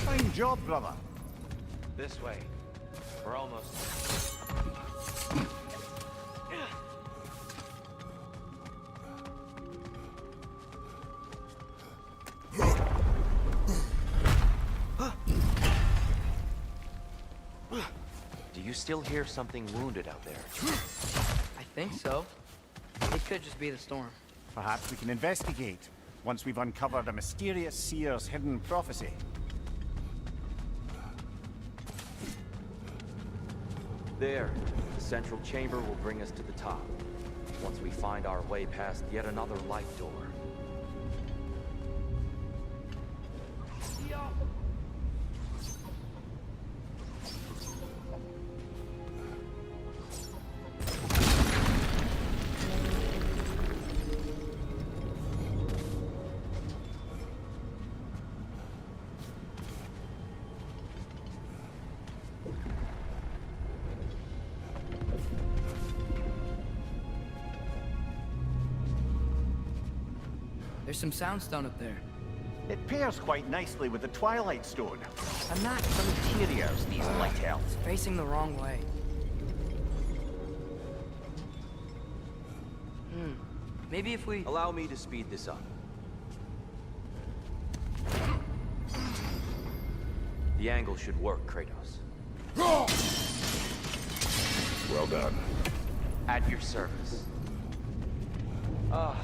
Fine job, brother. This way. We're almost. Do you still hear something wounded out there? I think so. It could just be the storm. Perhaps we can investigate once we've uncovered a mysterious seer's hidden prophecy. There. The central chamber will bring us to the top. Once we find our way past yet another light door. There's some soundstone up there. It pairs quite nicely with the Twilight Stone. A knack for materials, these light elves. It's facing the wrong way. Maybe if we... Allow me to speed this up. The angle should work, Kratos. Well done. At your service. Ah,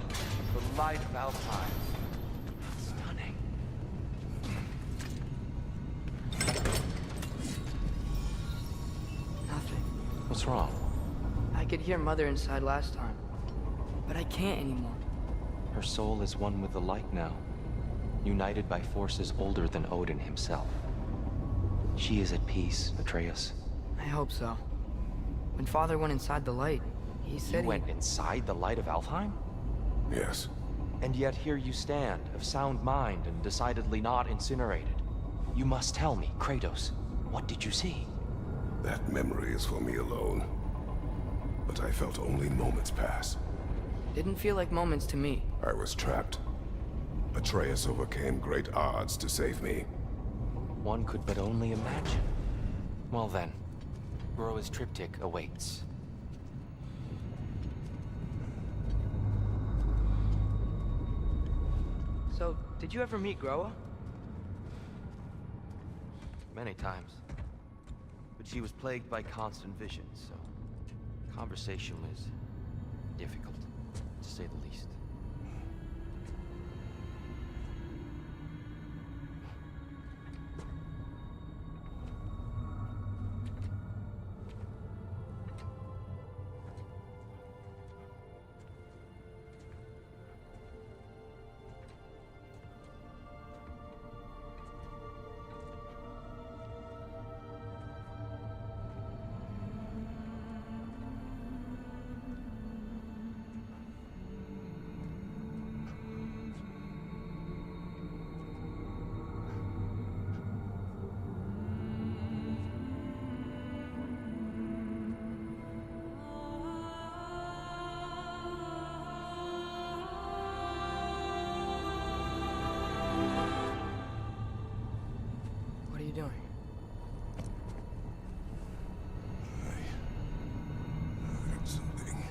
the light of Alpine. Stunning. What's wrong? I could hear Mother inside last time, but I can't anymore. Her soul is one with the light now, united by forces older than Odin himself. She is at peace, Atreus. I hope so. When Father went inside the light, he said You went inside the light of Alfheim? Yes. And yet here you stand, of sound mind and decidedly not incinerated. You must tell me, Kratos, what did you see? That memory is for me alone. But I felt only moments pass. Didn't feel like moments to me. I was trapped. Atreus overcame great odds to save me. One could but only imagine. Well then, Groa's triptych awaits. So, did you ever meet Groa? Many times. But she was plagued by constant visions, so conversation was difficult, to say the least. What are you doing? I heard something.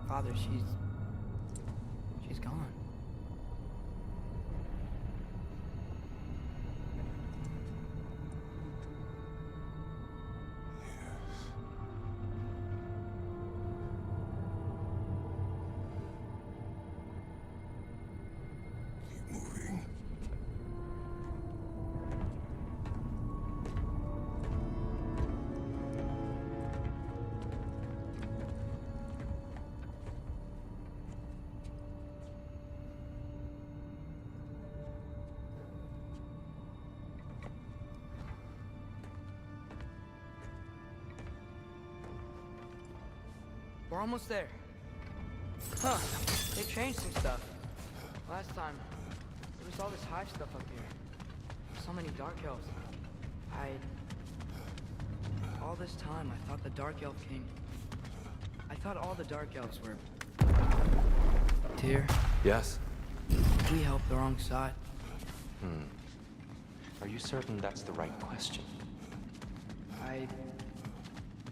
Father, she's gone. Keep moving. We're almost there. Huh. They changed some stuff. Last time, there was all this hive stuff up here. So many Dark Elves. All this time, I thought the Dark Elf King... I thought all the Dark Elves were... Tyr, Yes? we helped the wrong side. Are you certain that's the right question?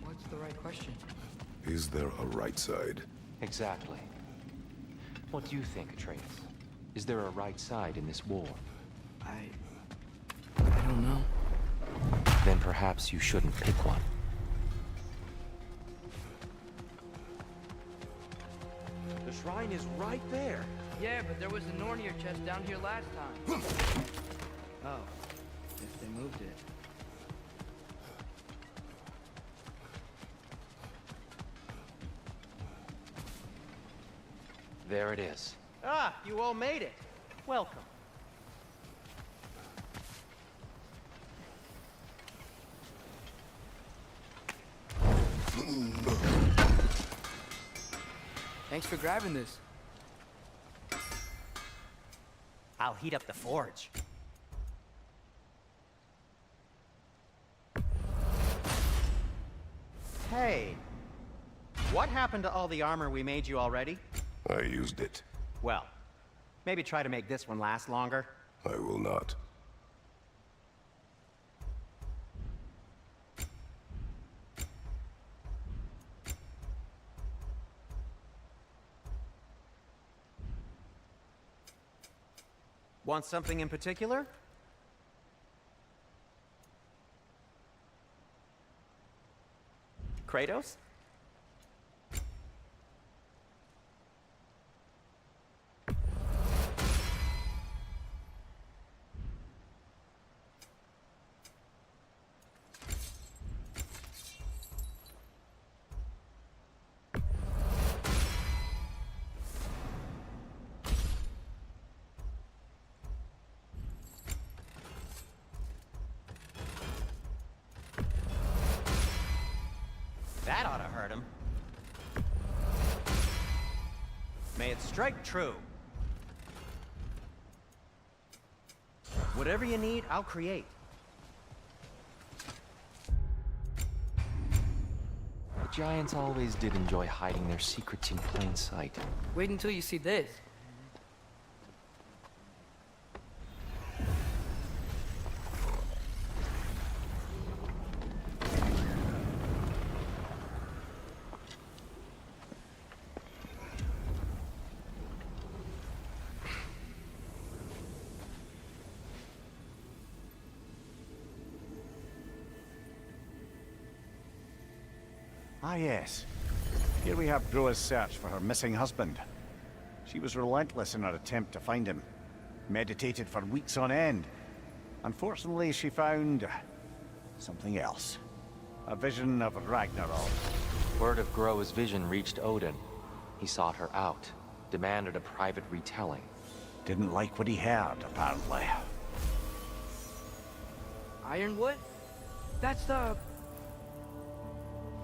What's the right question? Is there a right side? Exactly. What do you think, Atreus? Is there a right side in this war? I don't know. Then perhaps you shouldn't pick one. The shrine is right there. Yeah, but there was a Nornir chest down here last time. Oh, if they moved it. There it is. Ah, you all made it. Welcome. Thanks for grabbing this. I'll heat up the forge. Hey, what happened to all the armor we made you already? I used it. Well, maybe try to make this one last longer. I will not. Want something in particular? Kratos? May it strike true. Whatever you need, I'll create. The Giants always did enjoy hiding their secrets in plain sight. Wait until you see this. Ah, yes. Here we have Groa's search for her missing husband. She was relentless in her attempt to find him. Meditated for weeks on end. Unfortunately, she found something else. A vision of Ragnarok. Word of Groa's vision reached Odin. He sought her out, demanded a private retelling. Didn't like what he heard, apparently. Ironwood? That's the...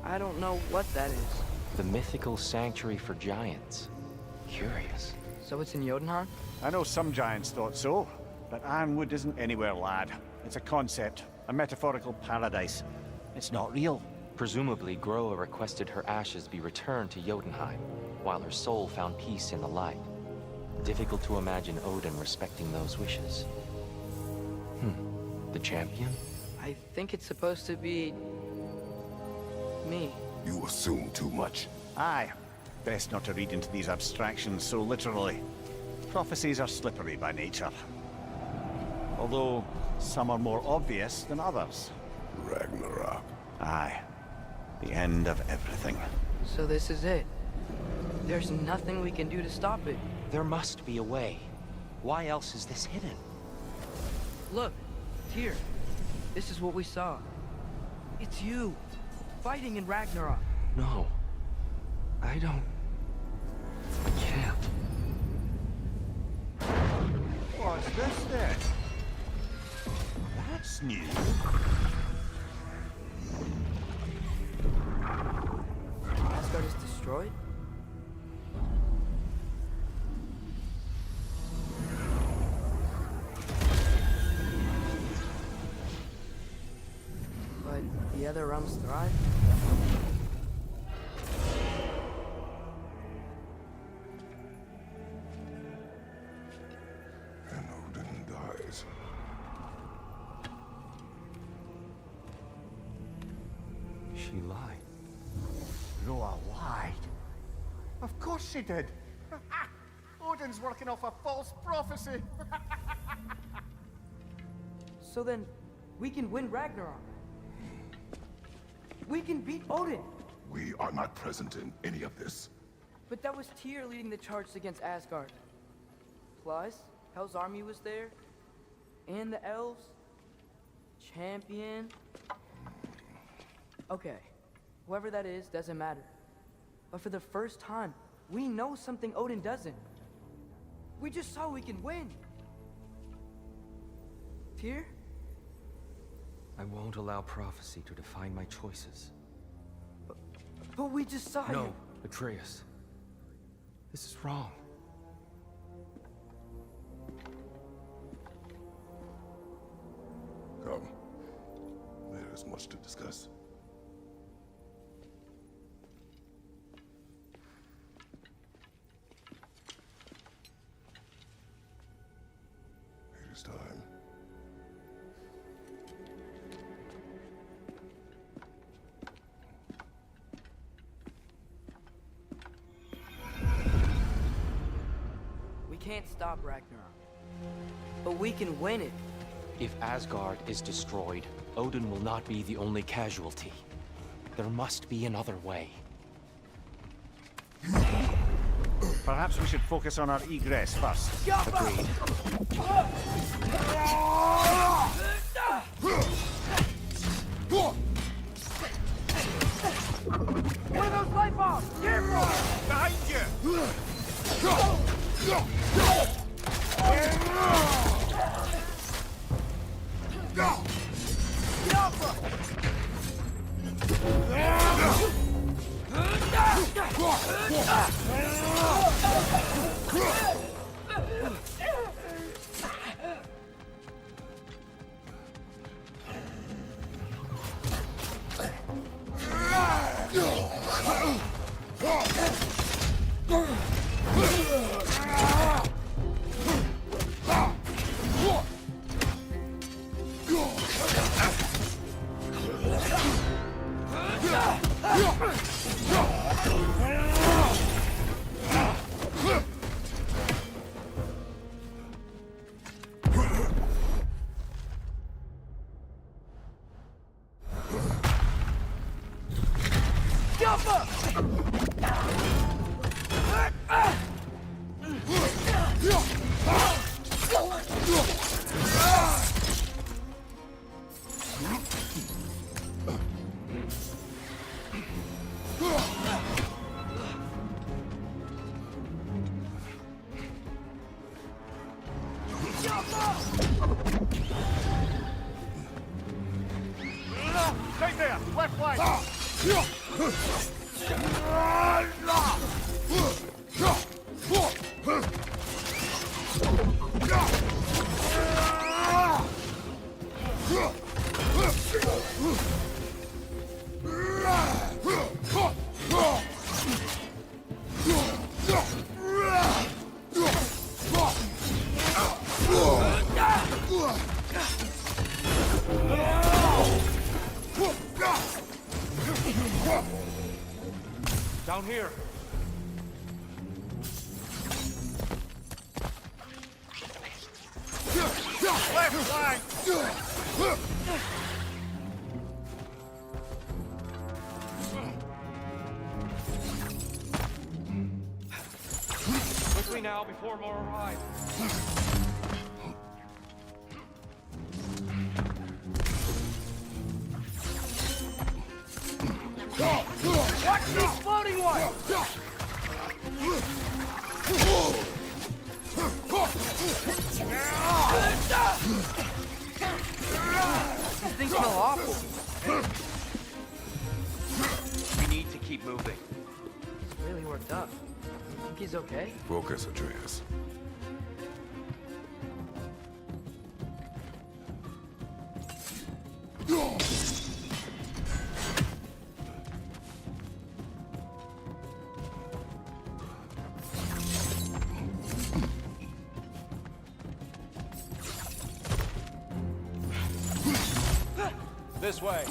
I don't know what that is. The mythical sanctuary for giants. Curious. So it's in Jotunheim? I know some giants thought so, but Ironwood isn't anywhere, lad. It's a concept, a metaphorical paradise. It's not real. Presumably, Groa requested her ashes be returned to Jotunheim, while her soul found peace in the light. Difficult to imagine Odin respecting those wishes. The champion? I think it's supposed to be... me. You assume too much. Aye. Best not to read into these abstractions so literally. Prophecies are slippery by nature. Although, some are more obvious than others. Ragnarok. Aye. The end of everything. So this is it. There's nothing we can do to stop it. There must be a way. Why else is this hidden? Look, here. This is what we saw. It's you, fighting in Ragnarok. No. I don't... I can't. What's this then? That's new. Asgard is destroyed? But the other realms thrive? And Odin dies. She lied. Groa lied. Of course she did. Odin's working off a false prophecy. So then, we can win Ragnarok. We can beat Odin. We are not present in any of this. But that was Tyr leading the charge against Asgard. Plus, Hell's army was there. And the elves. Champion. Okay. Whoever that is doesn't matter. But for the first time, we know something Odin doesn't. We just saw we can win. Tyr? I won't allow prophecy to define my choices. But we just saw you. No, Atreus. This is wrong. Come. There is much to discuss. It is time. We can't stop Ragnarok. But we can win it. If Asgard is destroyed, Odin will not be the only casualty. There must be another way. Perhaps we should focus on our egress first. Agreed. One of those light bombs! Careful! Behind you! Get off! Stay there! Left flank! Down here. Left flank! Quickly now, before more arrive. Watch these floating ones! These things smell awful. We need to keep moving. He's really worked up. Think he's okay? Focus, Atreus. This way.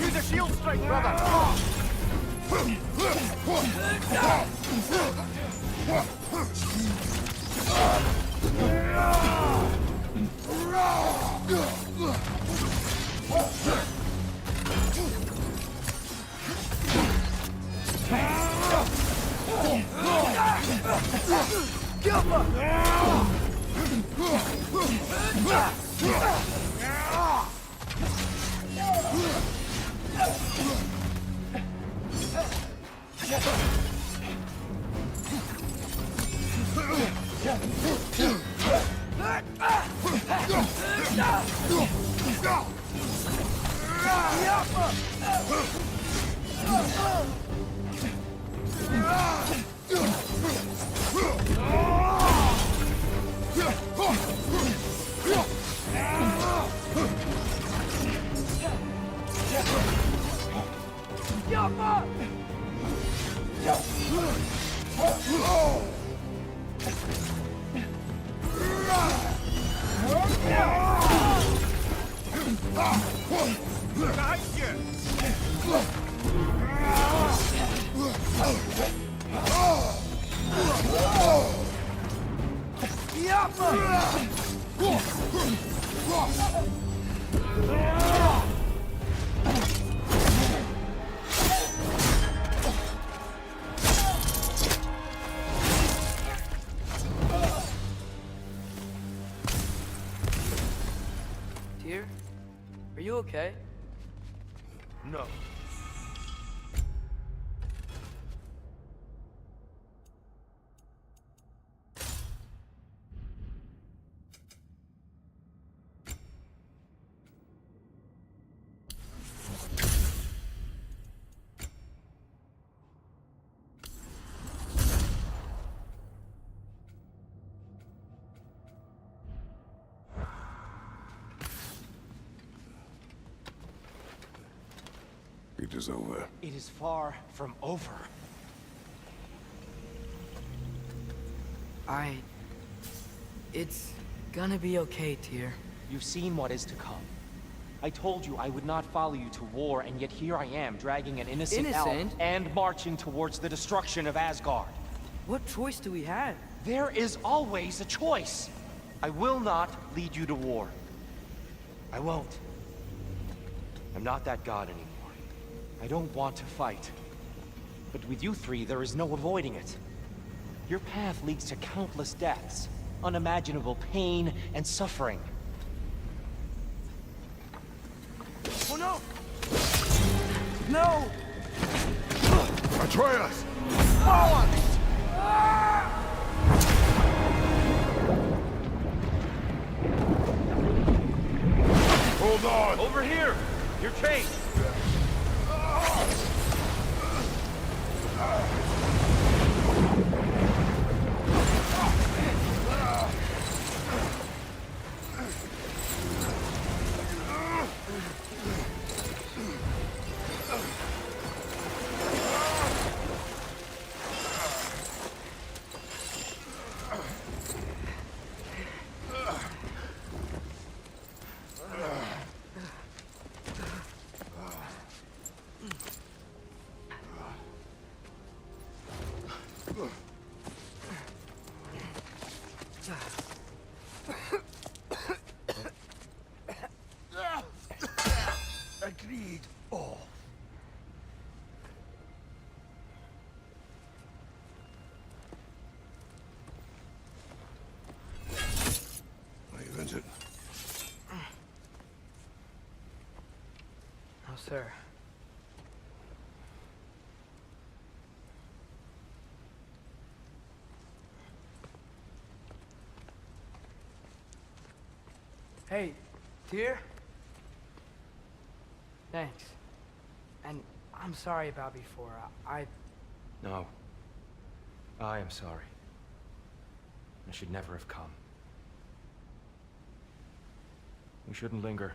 Use a shield strike, brother! Dear, are you okay? No. It is over. It is far from over. It's gonna be okay, Tyr. You've seen what is to come. I told you I would not follow you to war, and yet here I am, dragging an innocent elf Innocent? and marching towards the destruction of Asgard. What choice do we have? There is always a choice. I will not lead you to war. I won't. I'm not that god anymore. I don't want to fight. But with you three, there is no avoiding it. Your path leads to countless deaths, unimaginable pain and suffering. Oh no! No! Atreus! Hold on! Over here! You're chased! Agreed. Oh. I avenge it. No, sir. Hey, Tyr? Thanks. And I'm sorry about before. No. I am sorry. I should never have come. We shouldn't linger.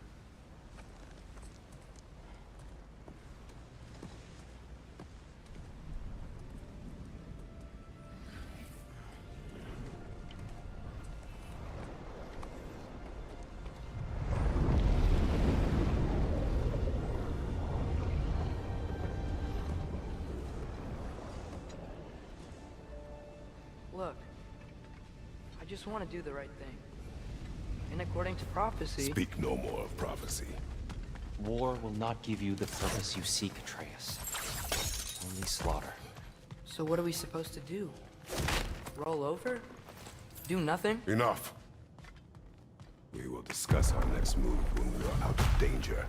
Look, I just want to do the right thing. And according to prophecy... Speak no more of prophecy. War will not give you the purpose you seek, Atreus. Only slaughter. So what are we supposed to do? Roll over? Do nothing? Enough. We will discuss our next move when we are out of danger.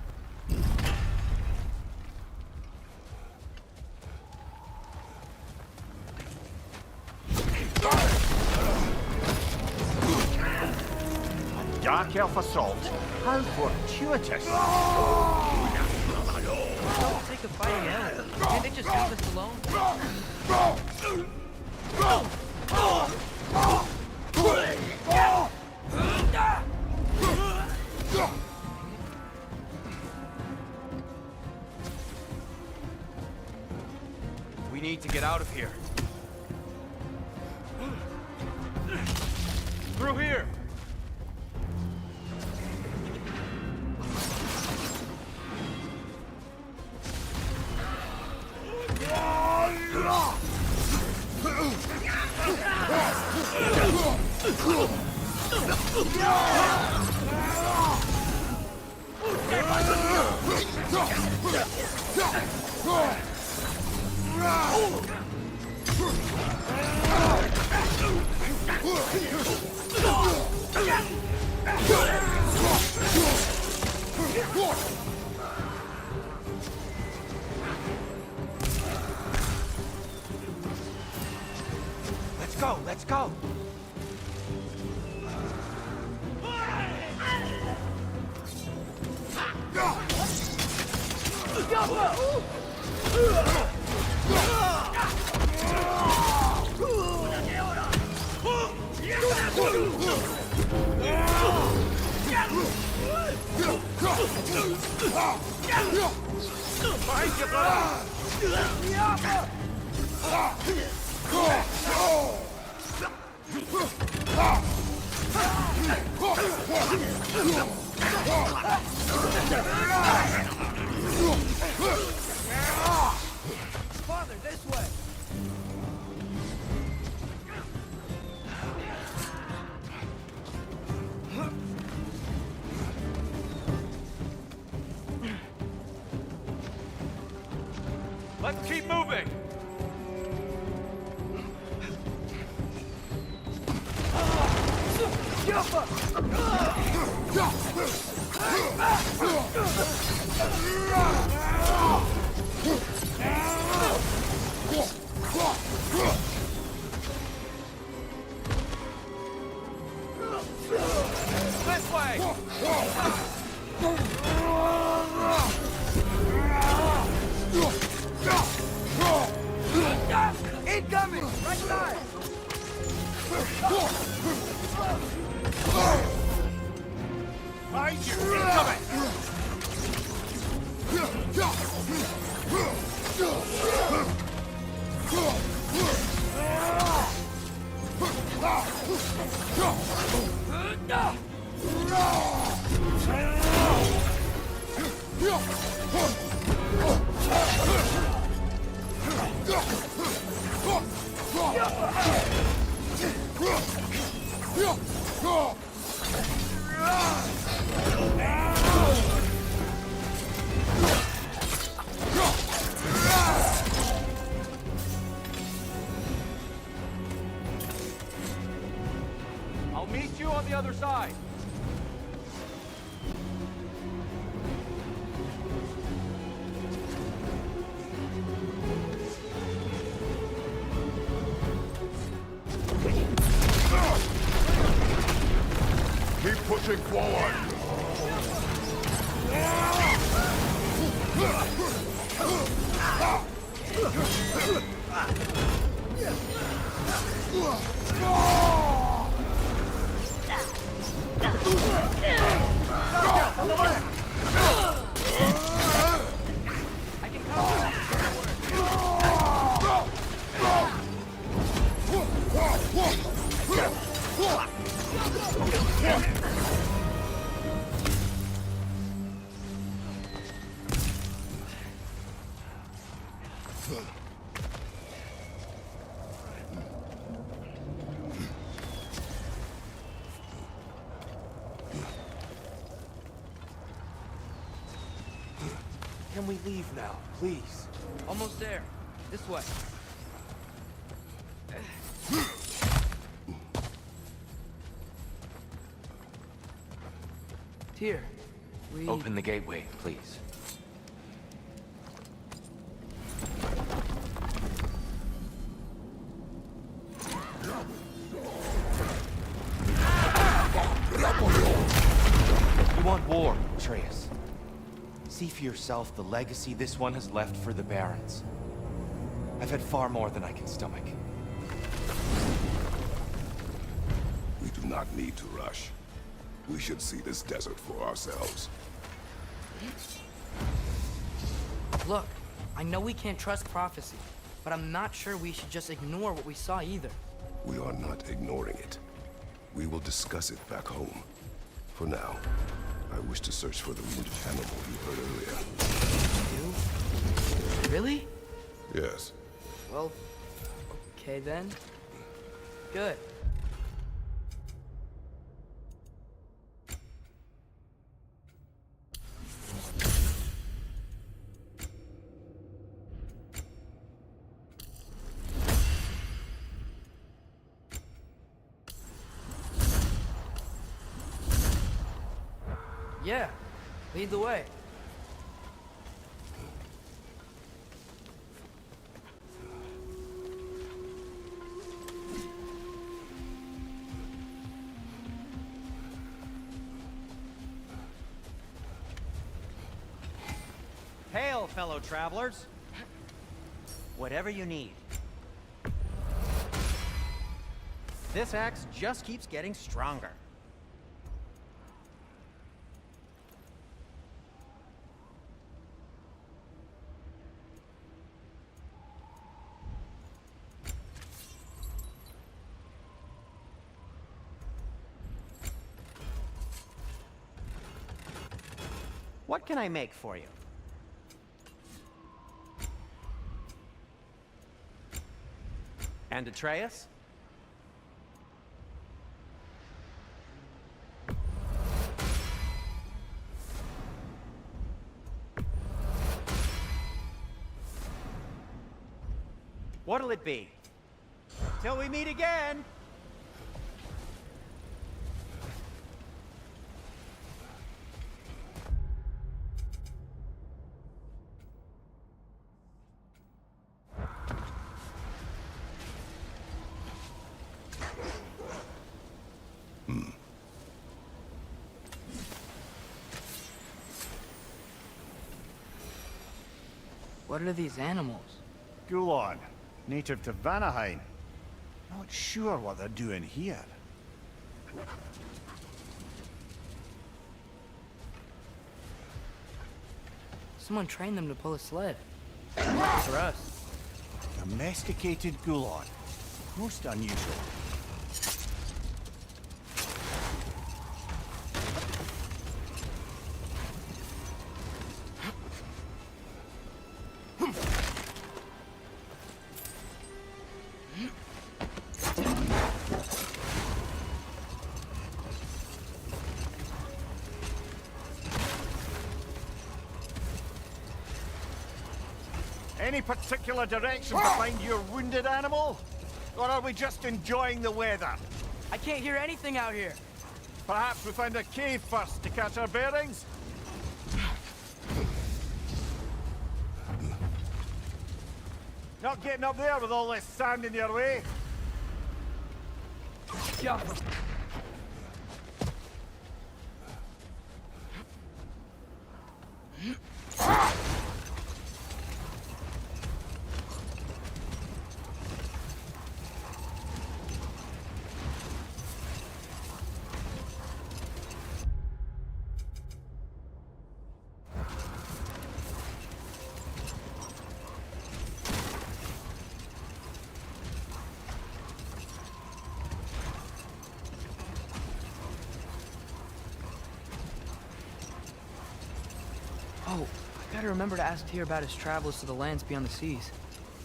Dark Elf assault. How fortuitous. Don't take a fighting elf. Can't they just leave us alone? We need to get out of here. Through here! Let's go, let's go! Father, this way! Let's keep moving! This way! Incoming! Right side! Behind you! Incoming! I'll meet you on the other side. Keep pushing forward. Can we leave now, please? Almost there. This way. Here. We... Open the gateway, please. You want war, Atreus. See for yourself the legacy this one has left for the Barons. I've had far more than I can stomach. We do not need to rush. We should see this desert for ourselves. Look, I know we can't trust prophecy, but I'm not sure we should just ignore what we saw either. We are not ignoring it. We will discuss it back home. For now, I wish to search for the wounded animal you heard earlier. You? Really? Yes. Well, okay then. Good. Yeah, lead the way. Hail, fellow travelers. Whatever you need. This axe just keeps getting stronger. What can I make for you? And Atreus? What'll it be? Till we meet again! What are these animals? Gulon, native to Vanaheim. Not sure what they're doing here. Someone trained them to pull a sled. For us. Domesticated Gulon. Most unusual. Any particular direction to find your wounded animal? Or are we just enjoying the weather? I can't hear anything out here. Perhaps we find a cave first to catch our bearings? Not getting up there with all this sand in your way. Yeah. Oh, I gotta remember to ask Tyr about his travels to the lands beyond the seas.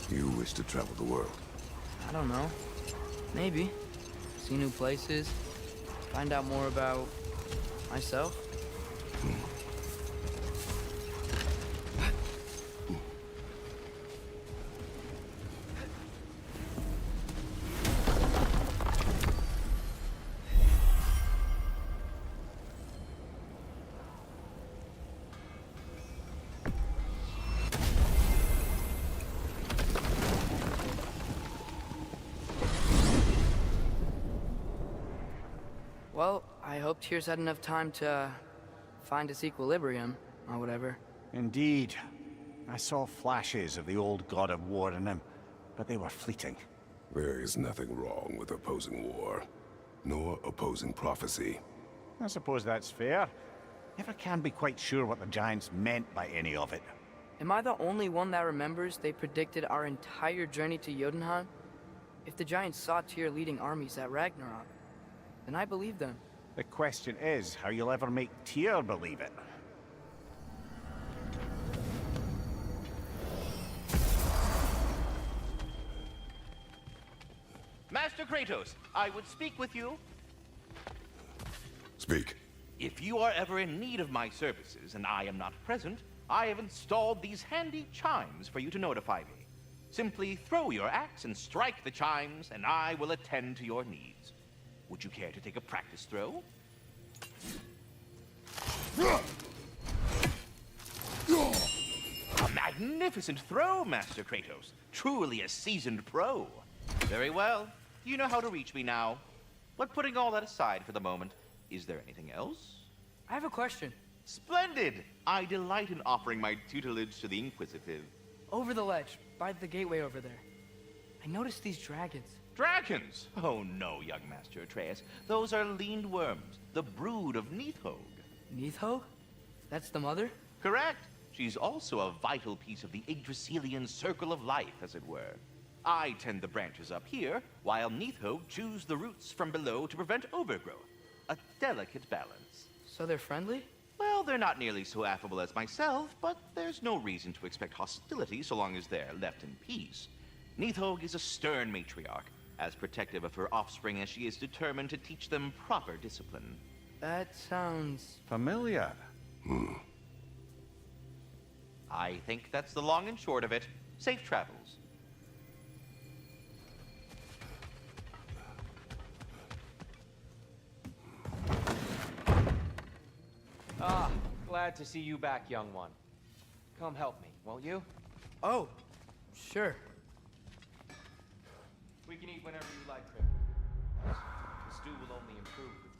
You wish to travel the world? I don't know. Maybe. See new places. Find out more about myself. Well, I hope Tyr's had enough time to find his equilibrium, or whatever. Indeed. I saw flashes of the old god of war in him, but they were fleeting. There is nothing wrong with opposing war, nor opposing prophecy. I suppose that's fair. Never can be quite sure what the Giants meant by any of it. Am I the only one that remembers they predicted our entire journey to Jotunheim? If the Giants saw Tyr leading armies at Ragnarok, then I believe them. The question is how you'll ever make Tyr believe it. Master Kratos, I would speak with you. Speak. If you are ever in need of my services and I am not present, I have installed these handy chimes for you to notify me. Simply throw your axe and strike the chimes, and I will attend to your needs. Would you care to take a practice throw? A magnificent throw, Master Kratos. Truly a seasoned pro. Very well. You know how to reach me now. But putting all that aside for the moment, is there anything else? I have a question. Splendid! I delight in offering my tutelage to the inquisitive. Over the ledge, by the gateway over there. I noticed these dragons. Dragons? Oh no, young Master Atreus. Those are leaned worms, the brood of Neithog. Neithog? That's the mother? Correct. She's also a vital piece of the Yggdrasilian circle of life, as it were. I tend the branches up here, while Neithog chews the roots from below to prevent overgrowth. A delicate balance. So they're friendly? Well, they're not nearly so affable as myself, but there's no reason to expect hostility so long as they're left in peace. Neithog is a stern matriarch, as protective of her offspring as she is determined to teach them proper discipline. That sounds... Familiar. I think that's the long and short of it. Safe travels. Ah, glad to see you back, young one. Come help me, won't you? Oh, sure. We can eat whenever you like, Kratos. The stew will only improve with